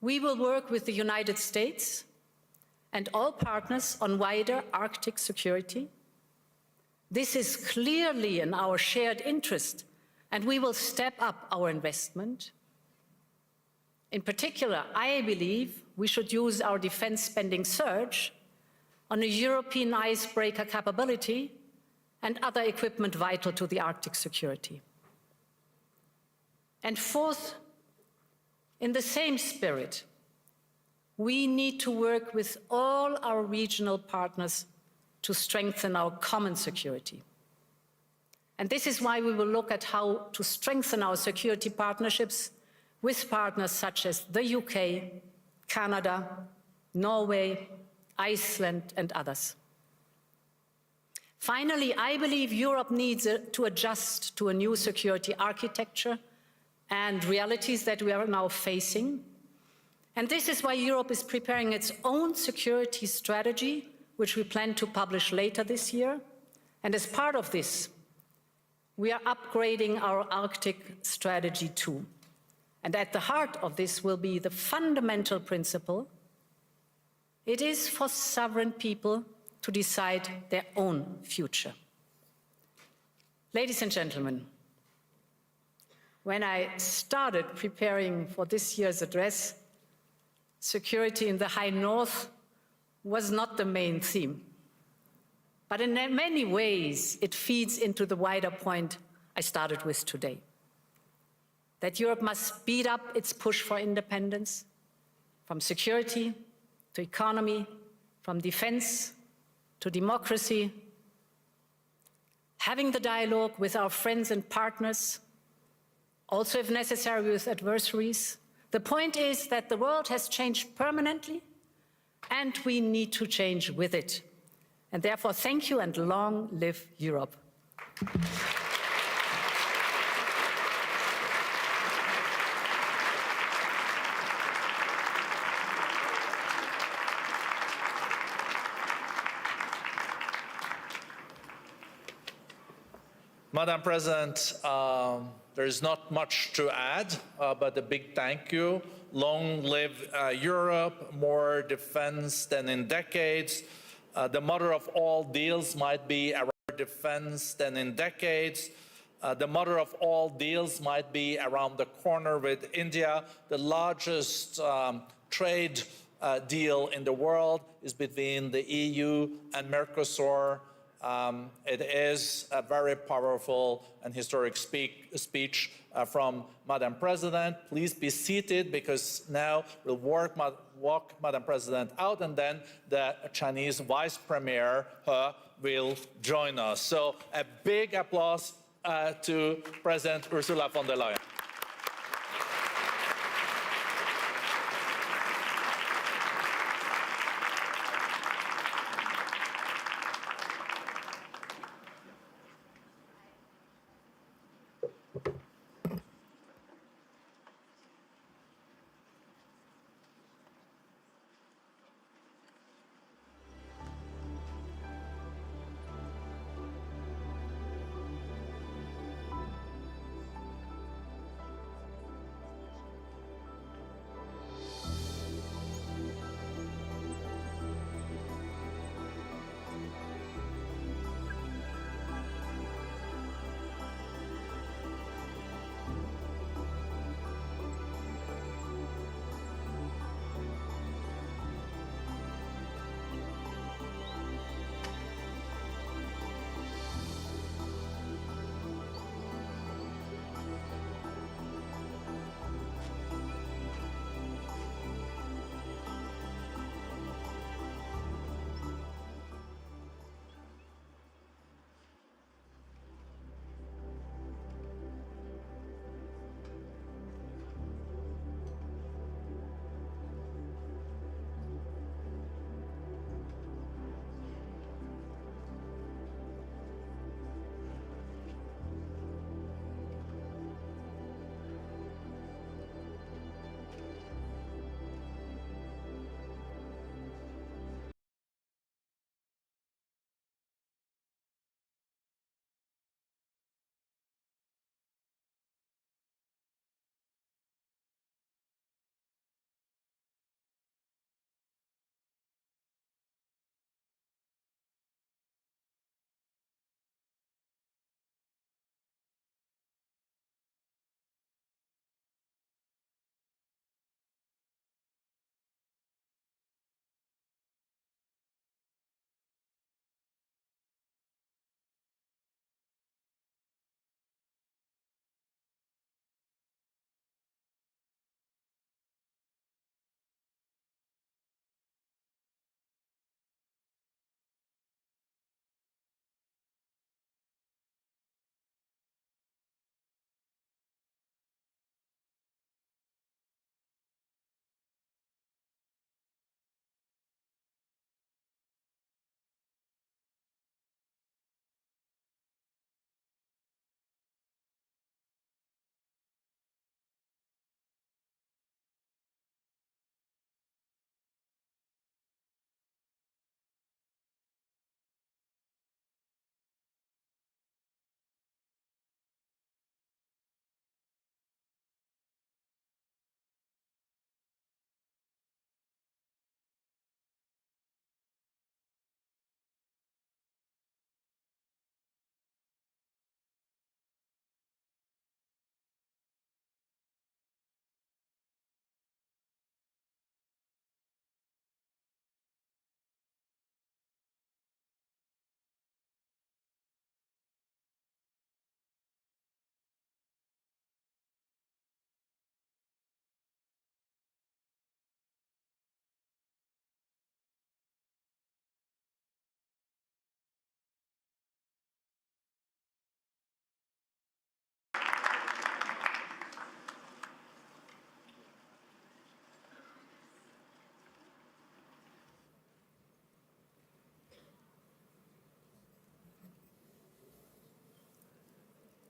we will work with the United States and all partners on wider Arctic security. This is clearly in our shared interest, and we will step up our investment. In particular, I believe we should use our defense spending surge on a European icebreaker capability and other equipment vital to the Arctic security. And fourth, in the same spirit, we need to work with all our regional partners to strengthen our common security. And this is why we will look at how to strengthen our security partnerships with partners such as the UK, Canada, Norway, Iceland, and others. Finally, I believe Europe needs to adjust to a new security architecture and realities that we are now facing. And this is why Europe is preparing its own security strategy, which we plan to publish later this year. And as part of this, we are upgrading our Arctic strategy too. And at the heart of this will be the fundamental principle: it is for sovereign people to decide their own future. Ladies and gentlemen, when I started preparing for this year's address, security in the High North was not the main theme. But in many ways, it feeds into the wider point I started with today: that Europe must speed up its push for independence, from security to economy, from defense to democracy, having the dialogue with our friends and partners, also if necessary with adversaries. The point is that the world has changed permanently, and we need to change with it. And therefore, thank you and long live Europe. Madam President, there is not much to add, but a big thank you. Long live Europe, more defense than in decades. The mother of all deals might be around defense than in decades. The mother of all deals might be around the corner with India. The largest trade deal in the world is between the EU and Mercosur. It is a very powerful and historic speech from Madam President. Please be seated, because now we'll walk Madam President out, and then the Chinese Vice Premier, He, will join us. So a big applause to President Ursula von der Leyen.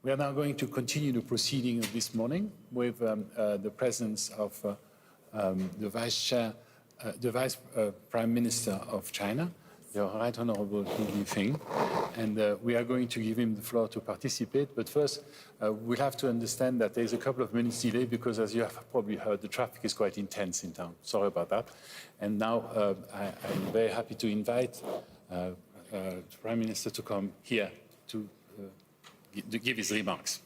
We are now going to continue the proceeding of this morning with the presence of the Vice Prime Minister of China, the Right Honorable Li Feng, and we are going to give him the floor to participate. But first, we'll have to understand that there's a couple of minutes delay because, as you have probably heard, the traffic is quite intense in town. Sorry about that. And now I'm very happy to invite the Prime Minister to come here to give his remarks.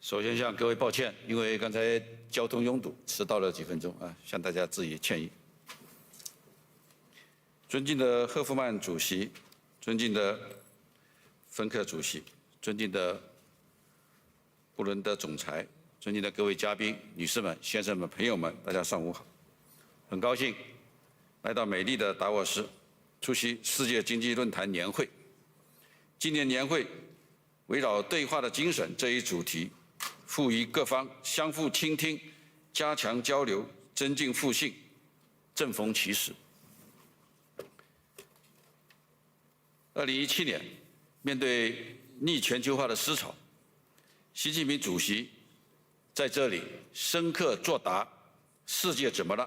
首先向各位抱歉，因为刚才交通拥堵，迟到了几分钟啊，向大家致以歉意。尊敬的赫夫曼主席，尊敬的芬克主席，尊敬的布伦德总裁，尊敬的各位嘉宾、女士们、先生们、朋友们，大家上午好。很高兴来到美丽的达沃斯，出席世界经济论坛年会。今年年会围绕对话的精神这一主题，赋予各方相互倾听、加强交流、增进互信，正逢其时。2017年，面对逆全球化的思潮，习近平主席在这里深刻作答“世界怎么了？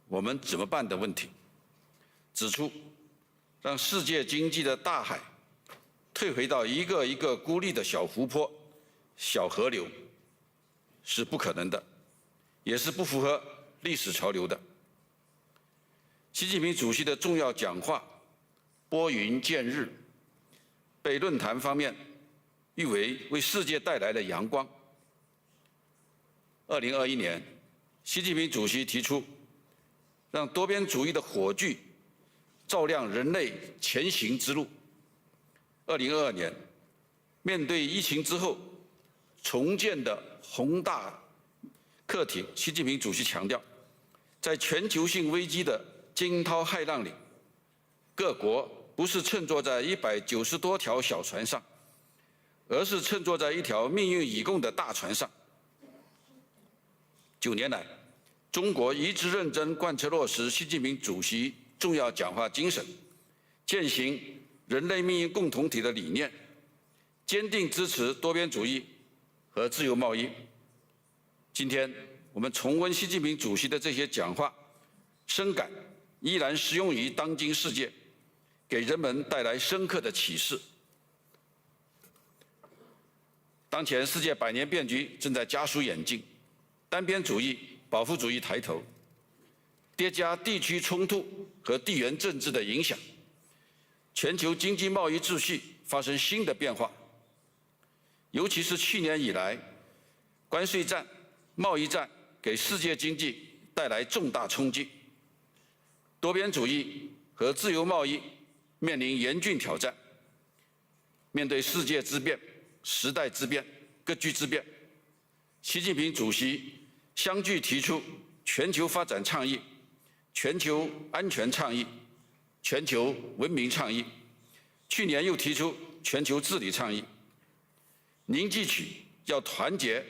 我们怎么办”的问题，指出让世界经济的大海退回到一个一个孤立的小湖泊、小河流是不可能的，也是不符合历史潮流的。习近平主席的重要讲话拨云见日，被论坛方面誉为世界带来了阳光。2021年，习近平主席提出，让多边主义的火炬照亮人类前行之路。2022年，面对疫情之后重建的宏大课题，习近平主席强调，在全球性危机的惊涛骇浪里，各国不是乘坐在190多条小船上，而是乘坐在一条命运已共的大船上。9年来，中国一直认真贯彻落实习近平主席重要讲话精神，践行人类命运共同体的理念，坚定支持多边主义和自由贸易。今天我们重温习近平主席的这些讲话，深感依然适用于当今世界，给人们带来深刻的启示。当前世界百年变局正在加速演进，单边主义、保护主义抬头，叠加地区冲突和地缘政治的影响，全球经济贸易秩序发生新的变化。尤其是去年以来，关税战、贸易战给世界经济带来重大冲击，多边主义和自由贸易面临严峻挑战。面对世界之变、时代之变、格局之变，习近平主席相继提出全球发展倡议、全球安全倡议、全球文明倡议，去年又提出全球治理倡议，凝聚起要团结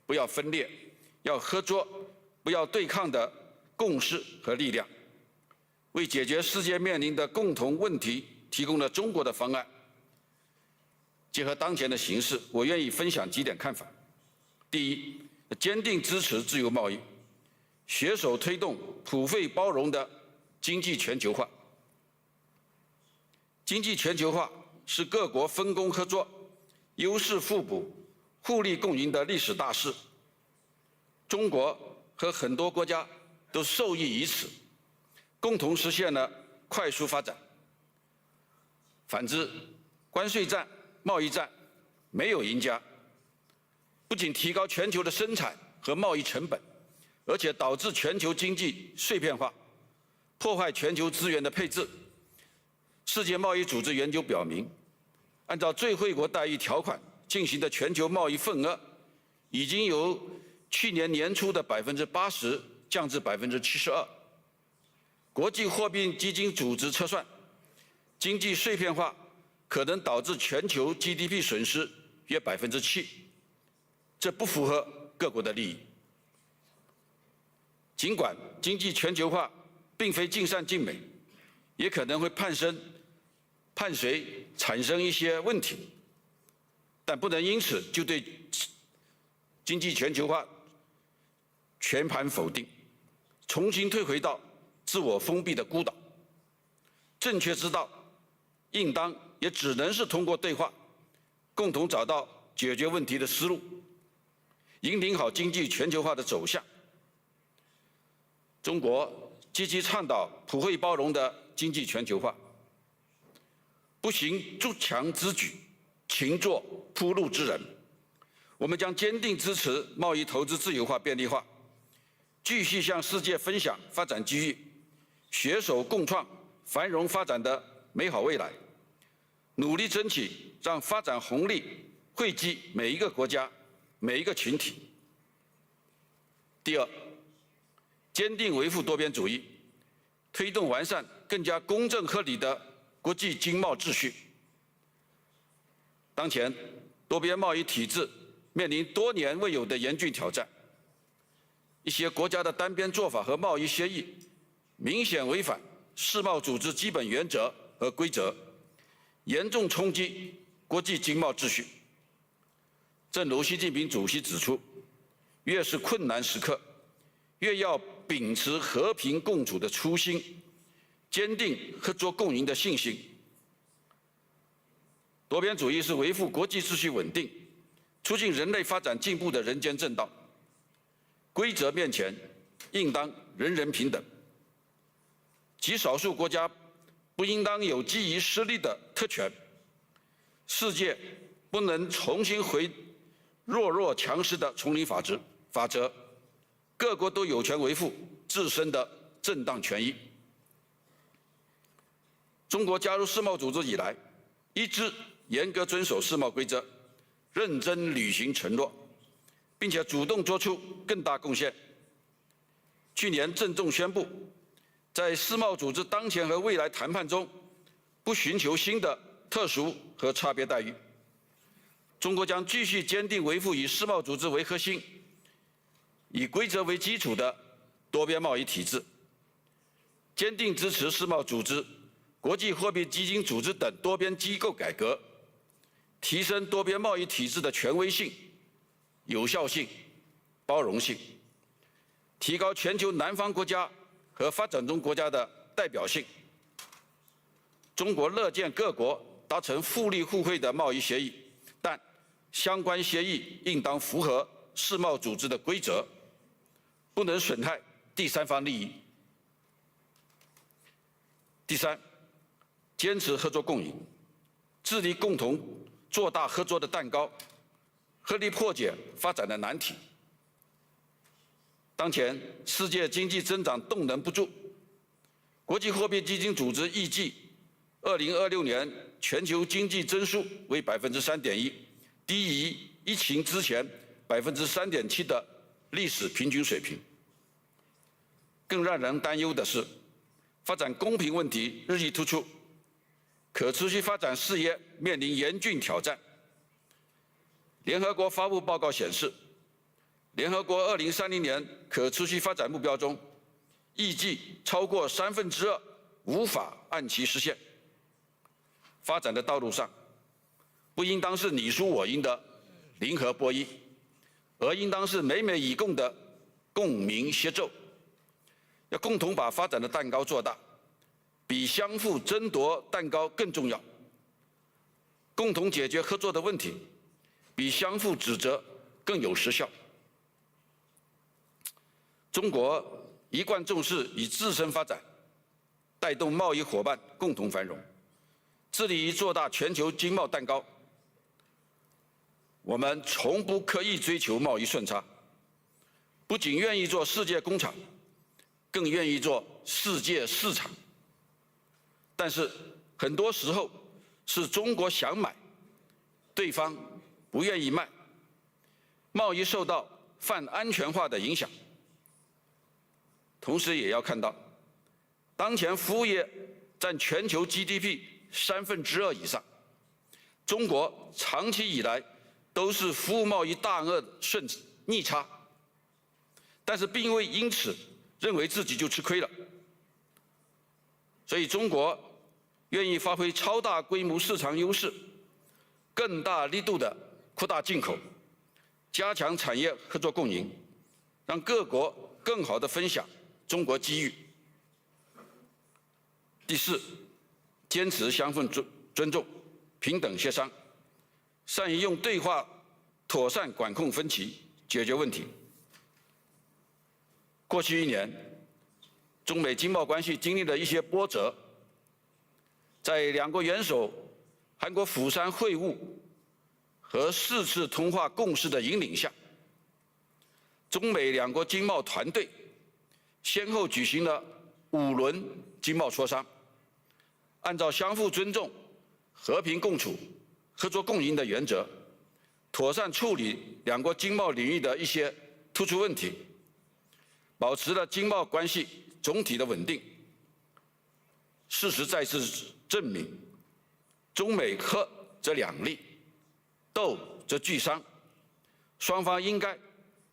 不要分裂，要合作不要对抗的共识和力量，为解决世界面临的共同问题提供了中国的方案。结合当前的形势，我愿意分享几点看法。第一，坚定支持自由贸易，携手推动普惠包容的经济全球化。经济全球化是各国分工合作、优势互补、互利共赢的历史大势。中国和很多国家都受益于此，共同实现了快速发展。反之，关税战、贸易战没有赢家，不仅提高全球的生产和贸易成本，而且导致全球经济碎片化，破坏全球资源的配置。世界贸易组织研究表明，按照最惠国待遇条款进行的全球贸易份额，已经由去年年初的80%降至72%。国际货币基金组织测算，经济碎片化可能导致全球 GDP 损失约7%。这不符合各国的利益。尽管经济全球化并非尽善尽美，也可能会伴随产生一些问题，但不能因此就对经济全球化全盘否定，重新退回到自我封闭的孤岛。正确之道，应当也只能是通过对话，共同找到解决问题的思路，引领好经济全球化的走向。中国积极倡导普惠包容的经济全球化，不行筑墙之举，勤做铺路之人。我们将坚定支持贸易投资自由化便利化，继续向世界分享发展机遇，携手共创繁荣发展的美好未来，努力争取让发展红利惠及每一个国家、每一个群体。第二，坚定维护多边主义，推动完善更加公正合理的国际经贸秩序。当前，多边贸易体制面临多年未有的严峻挑战，一些国家的单边做法和贸易协议明显违反世贸组织基本原则和规则，严重冲击国际经贸秩序。正如习近平主席指出，越是困难时刻，越要秉持和平共处的初心，坚定合作共赢的信心。多边主义是维护国际秩序稳定、促进人类发展进步的人间正道。规则面前，应当人人平等。极少数国家不应当有基于实力的特权。世界不能重新回弱强势的丛林法则。各国都有权维护自身的正当权益。中国加入世贸组织以来，一直严格遵守世贸规则，认真履行承诺，并且主动作出更大贡献。去年郑重宣布，在世贸组织当前和未来谈判中，不寻求新的特殊和差别待遇。中国将继续坚定维护以世贸组织为核心、以规则为基础的多边贸易体制，坚定支持世贸组织、国际货币基金组织等多边机构改革，提升多边贸易体制的权威性、有效性、包容性，提高全球南方国家和发展中国家的代表性。中国乐见各国达成互利互惠的贸易协议，但相关协议应当符合世贸组织的规则，不能损害第三方利益。第三，坚持合作共赢，致力共同做大合作的蛋糕，合力破解发展的难题。当前世界经济增长动能不足，国际货币基金组织预计2026年全球经济增速为3.1%，低于疫情之前3.7%的历史平均水平。更让人担忧的是，发展公平问题日益突出，可持续发展事业面临严峻挑战。联合国发布报告显示，联合国2030年可持续发展目标中，预计超过2/3无法按期实现。发展的道路上，不应当是你输我赢的零和博弈，而应当是美美与共的共鸣协奏。要共同把发展的蛋糕做大，比相互争夺蛋糕更重要。共同解决合作的问题，比相互指责更有实效。中国一贯重视以自身发展带动贸易伙伴共同繁荣，致力于做大全球经贸蛋糕。我们从不刻意追求贸易顺差，不仅愿意做世界工厂，更愿意做世界市场。但是很多时候是中国想买，对方不愿意卖，贸易受到泛安全化的影响。同时也要看到，当前服务业占全球 GDP2/3以上，中国长期以来都是服务贸易大额逆差，但是并未因此认为自己就吃亏了。所以中国愿意发挥超大规模市场优势，更大力度的扩大进口，加强产业合作共赢，让各国更好地分享中国机遇。第四，坚持相互尊重、平等协商，善于用对话妥善管控分歧，解决问题。过去1年，中美经贸关系经历了一些波折，在两国元首韩国釜山会晤和4次通话共识的引领下，中美两国经贸团队先后举行了5轮经贸磋商，按照相互尊重、和平共处、合作共赢的原则，妥善处理两国经贸领域的一些突出问题，保持了经贸关系总体的稳定。事实再次证明，中美和则两利，斗则俱伤，双方应该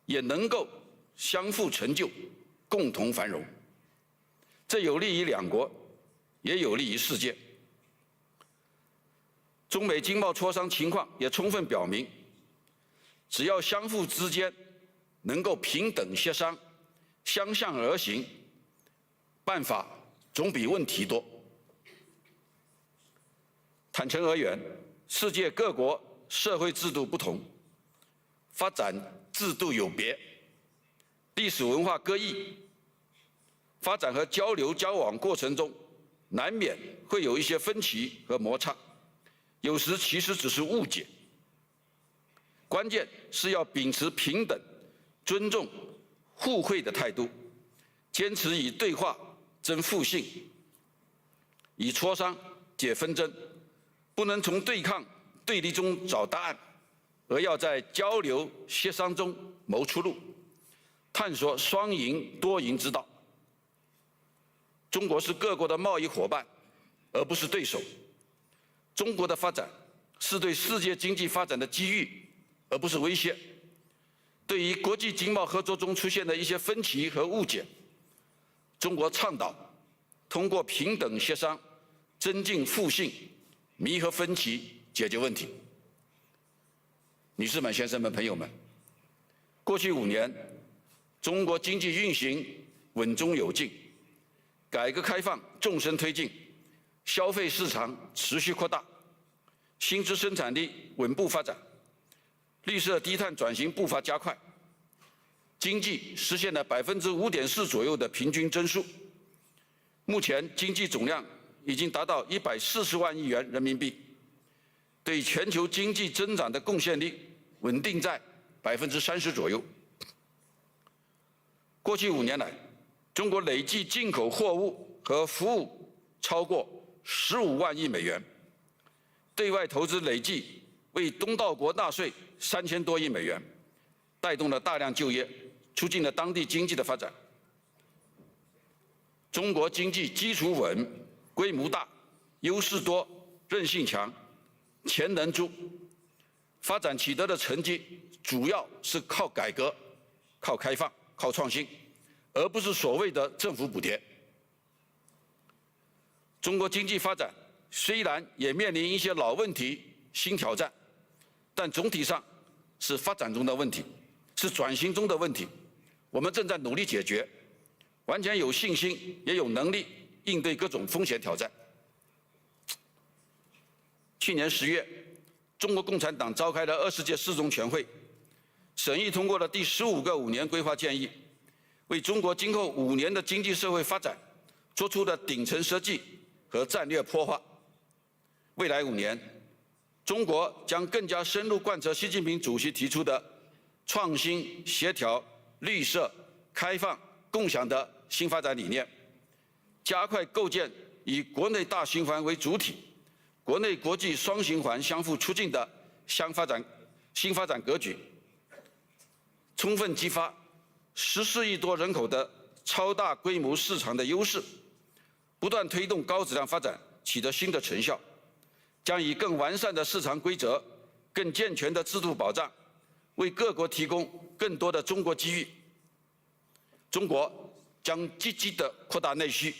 也能够相互成就，共同繁荣。这有利于两国，也有利于世界。中美经贸磋商情况也充分表明，只要相互之间能够平等协商、相向而行，办法总比问题多。坦诚而言，世界各国社会制度不同，发展制度有别，历史文化各异，发展和交流交往过程中，难免会有一些分歧和摩擦，有时其实只是误解。关键是要秉持平等、尊重、互惠的态度，坚持以对话争互信，以磋商解纷争，不能从对抗对立中找答案，而要在交流协商中谋出路，探索双赢多赢之道。中国是各国的贸易伙伴，而不是对手。中国的发展是对世界经济发展的机遇，而不是威胁。对于国际经贸合作中出现的一些分歧和误解，中国倡导通过平等协商增进互信，弥合分歧，解决问题。女士们、先生们、朋友们，过去5年，中国经济运行稳中有进，改革开放纵深推进，消费市场持续扩大，新质生产力稳步发展，绿色低碳转型步伐加快，经济实现了5.4%左右的平均增速。目前经济总量已经达到140万亿元人民币，对全球经济增长的贡献力稳定在30%左右。过去5年来，中国累计进口货物和服务超过15万亿美元，对外投资累计为东道国纳税3000多亿美元，带动了大量就业，促进了当地经济的发展。中国经济基础稳，规模大，优势多，韧性强，潜能足，发展取得的成绩主要是靠改革、靠开放、靠创新，而不是所谓的政府补贴。中国经济发展虽然也面临一些老问题、新挑战，但总体上是发展中的问题，是转型中的问题，我们正在努力解决，完全有信心，也有能力应对各种风险挑战。去年10月，中国共产党召开了20届四中全会，审议通过了第15个5年规划建议，为中国今后5年的经济社会发展做出了顶层设计和战略擘画。未来5年，中国将更加深入贯彻习近平主席提出的创新、协调、绿色、开放、共享的新发展理念，加快构建以国内大循环为主体、国内国际双循环相互促进的新发展格局，充分激发14亿多人口的超大规模市场的优势，不断推动高质量发展取得新的成效，将以更完善的市场规则、更健全的制度保障，为各国提供更多的中国机遇。中国将积极地扩大内需，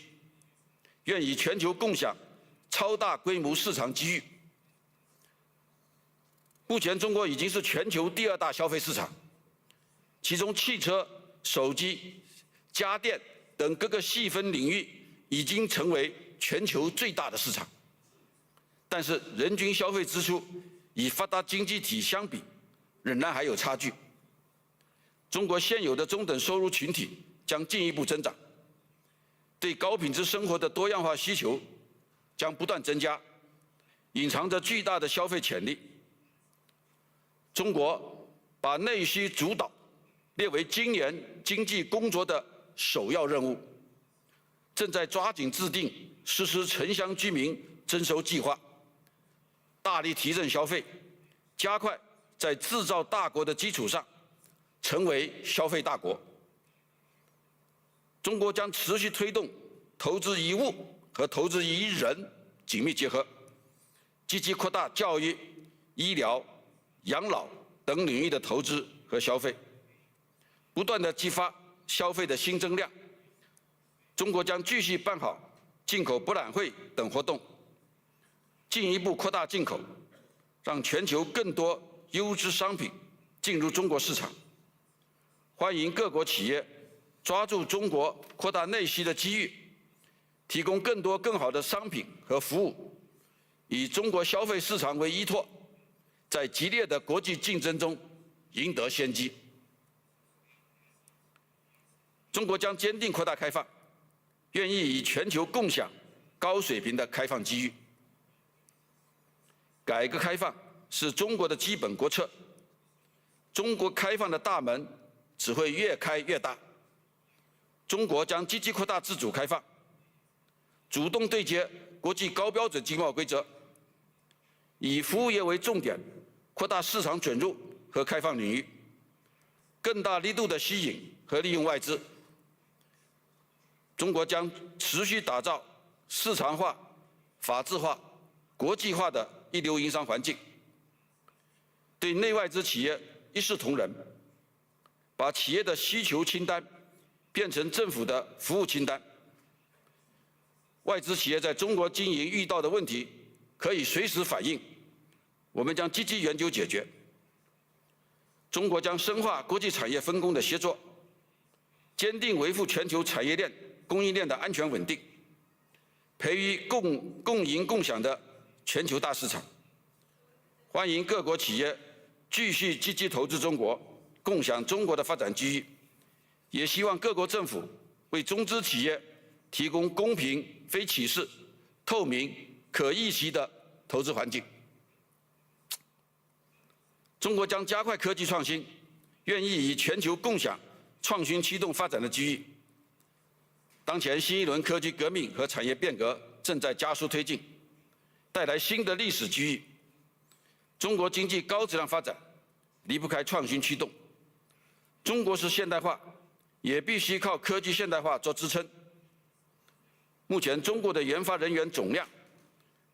愿与全球共享超大规模市场机遇。目前，中国已经是全球第2大消费市场，其中汽车、手机、家电等各个细分领域已经成为全球最大的市场。但是，人均消费支出与发达经济体相比，仍然还有差距。中国现有的中等收入群体将进一步增长，对高品质生活的多样化需求将不断增加，隐藏着巨大的消费潜力。中国把内需主导列为今年经济工作的首要任务，正在抓紧制定实施城乡居民征收计划，大力提振消费，加快在制造大国的基础上成为消费大国。中国将持续推动投资于物和投资于人紧密结合，积极扩大教育、医疗、养老等领域的投资和消费，不断地激发消费的新增量。中国将继续办好进口博览会等活动，进一步扩大进口，让全球更多优质商品进入中国市场。欢迎各国企业抓住中国扩大内需的机遇，提供更多更好的商品和服务，以中国消费市场为依托，在激烈的国际竞争中赢得先机。中国将坚定扩大开放，愿意与全球共享高水平的开放机遇。改革开放是中国的基本国策，中国开放的大门只会越开越大。中国将积极扩大自主开放，主动对接国际高标准经贸规则，以服务业为重点，扩大市场准入和开放领域，更大力度地吸引和利用外资。中国将持续打造市场化、法治化、国际化的一流营商环境，对内外资企业一视同仁，把企业的需求清单变成政府的服务清单。外资企业在中国经营遇到的问题可以随时反映，我们将积极研究解决。中国将深化国际产业分工的协作，坚定维护全球产业链、供应链的安全稳定，培育共赢共享的全球大市场。欢迎各国企业继续积极投资中国，共享中国的发展机遇，也希望各国政府为中资企业提供公平、非歧视、透明、可预期的投资环境。中国将加快科技创新，愿意与全球共享创新驱动发展的机遇。当前新一轮科技革命和产业变革正在加速推进，带来新的历史机遇。中国经济高质量发展离不开创新驱动。中国式现代化也必须靠科技现代化做支撑。目前，中国的研发人员总量、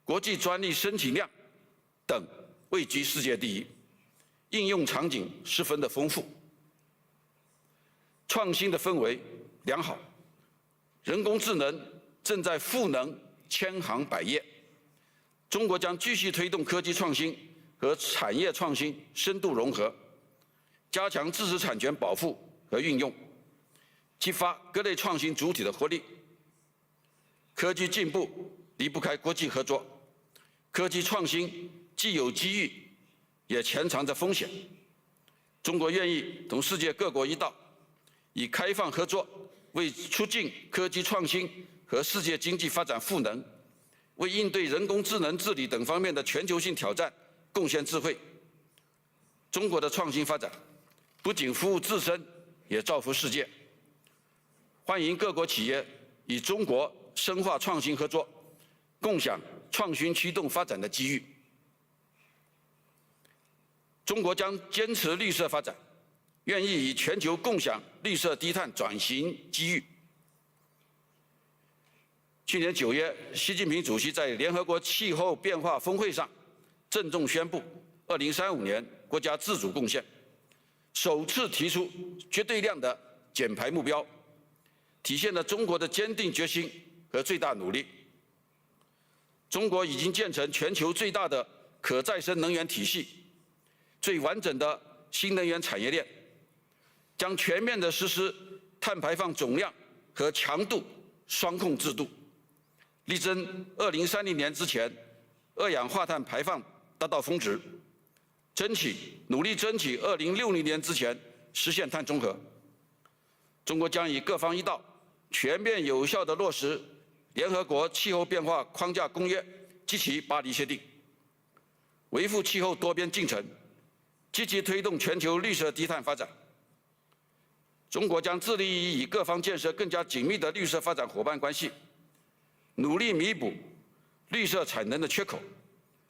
国际专利申请量等位居世界第一，应用场景十分的丰富，创新的氛围良好。人工智能正在赋能千行百业，中国将继续推动科技创新和产业创新深度融合，加强知识产权保护和运用，激发各类创新主体的活力。科技进步离不开国际合作，科技创新既有机遇，也潜藏着风险。中国愿意同世界各国一道，以开放合作为促进科技创新和世界经济发展赋能，为应对人工智能治理等方面的全球性挑战贡献智慧。中国的创新发展不仅服务自身，也造福世界。欢迎各国企业与中国深化创新合作，共享创新驱动发展的机遇。中国将坚持绿色发展，愿意与全球共享绿色低碳转型机遇。去年9月，习近平主席在联合国气候变化峰会上郑重宣布2035年国家自主贡献，首次提出绝对量的减排目标，体现了中国的坚定决心和最大努力。中国已经建成全球最大的可再生能源体系，最完整的新能源产业链，将全面地实施碳排放总量和强度双控制度，力争2030年之前二氧化碳排放达到峰值，努力争取2060年之前实现碳中和。中国将以各方一道，全面有效地落实联合国气候变化框架公约及其巴黎协定，维护气候多边进程，积极推动全球绿色低碳发展。中国将致力于与各方建设更加紧密的绿色发展伙伴关系，努力弥补绿色产能的缺口，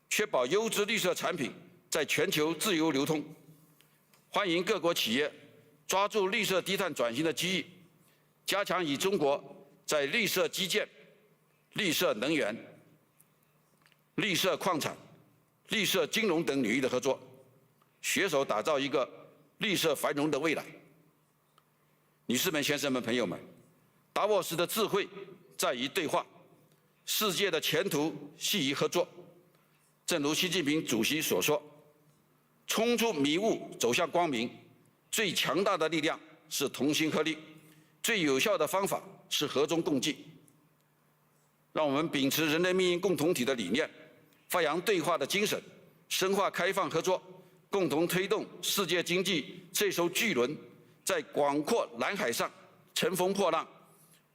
确保优质绿色产品在全球自由流通。欢迎各国企业抓住绿色低碳转型的机遇，加强与中国在绿色基建、绿色能源、绿色矿产、绿色金融等领域的合作，携手打造一个绿色繁荣的未来。女士们、先生们、朋友们，达沃斯的智慧在于对话，世界的前途系于合作。正如习近平主席所说：“冲出迷雾，走向光明，最强大的力量是同心合力，最有效的方法是和衷共济。”让我们秉持人类命运共同体的理念，发扬对话的精神，深化开放合作，共同推动世界经济这艘巨轮在广阔蓝海上乘风破浪，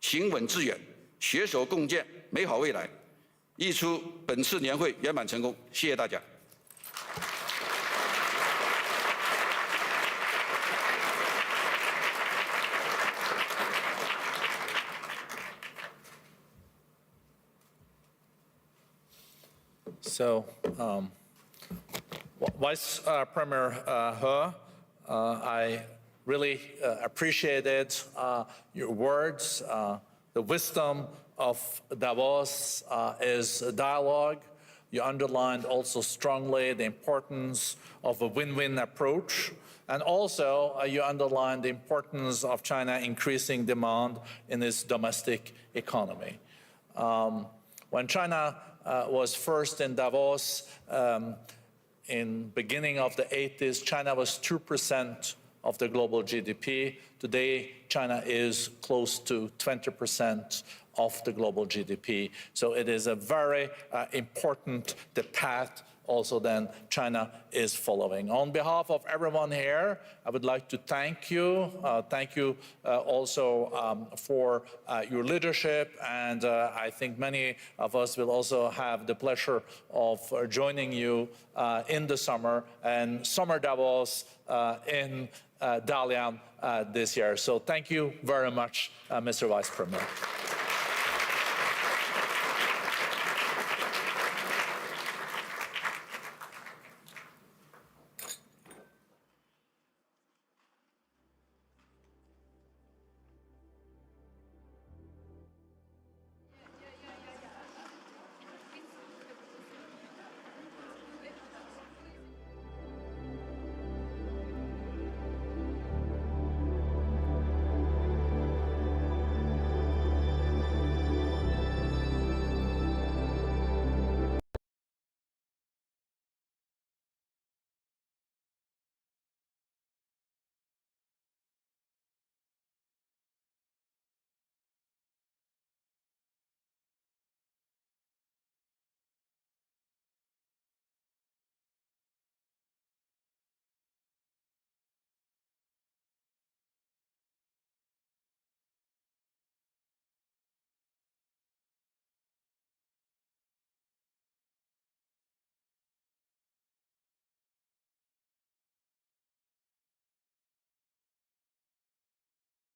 行稳致远，携手共建美好未来，预祝本次年会圆满成功。谢谢大家。So, Vice Premier He, I really appreciated your words. The wisdom of Davos is dialogue. You underlined also strongly the importance of a win-win approach. And also, you underlined the importance of China increasing demand in its domestic economy. When China was first in Davos in beginning of the 80s, China was 2% of the global GDP. Today, China is close to 20% of the global GDP. So it is a very important path also then China is following. On behalf of everyone here, I would like to thank you. Thank you also for your leadership, and I think many of us will also have the pleasure of joining you in the summer and Summer Davos in Dalian this year. So thank you very much, Mr. Vice Premier.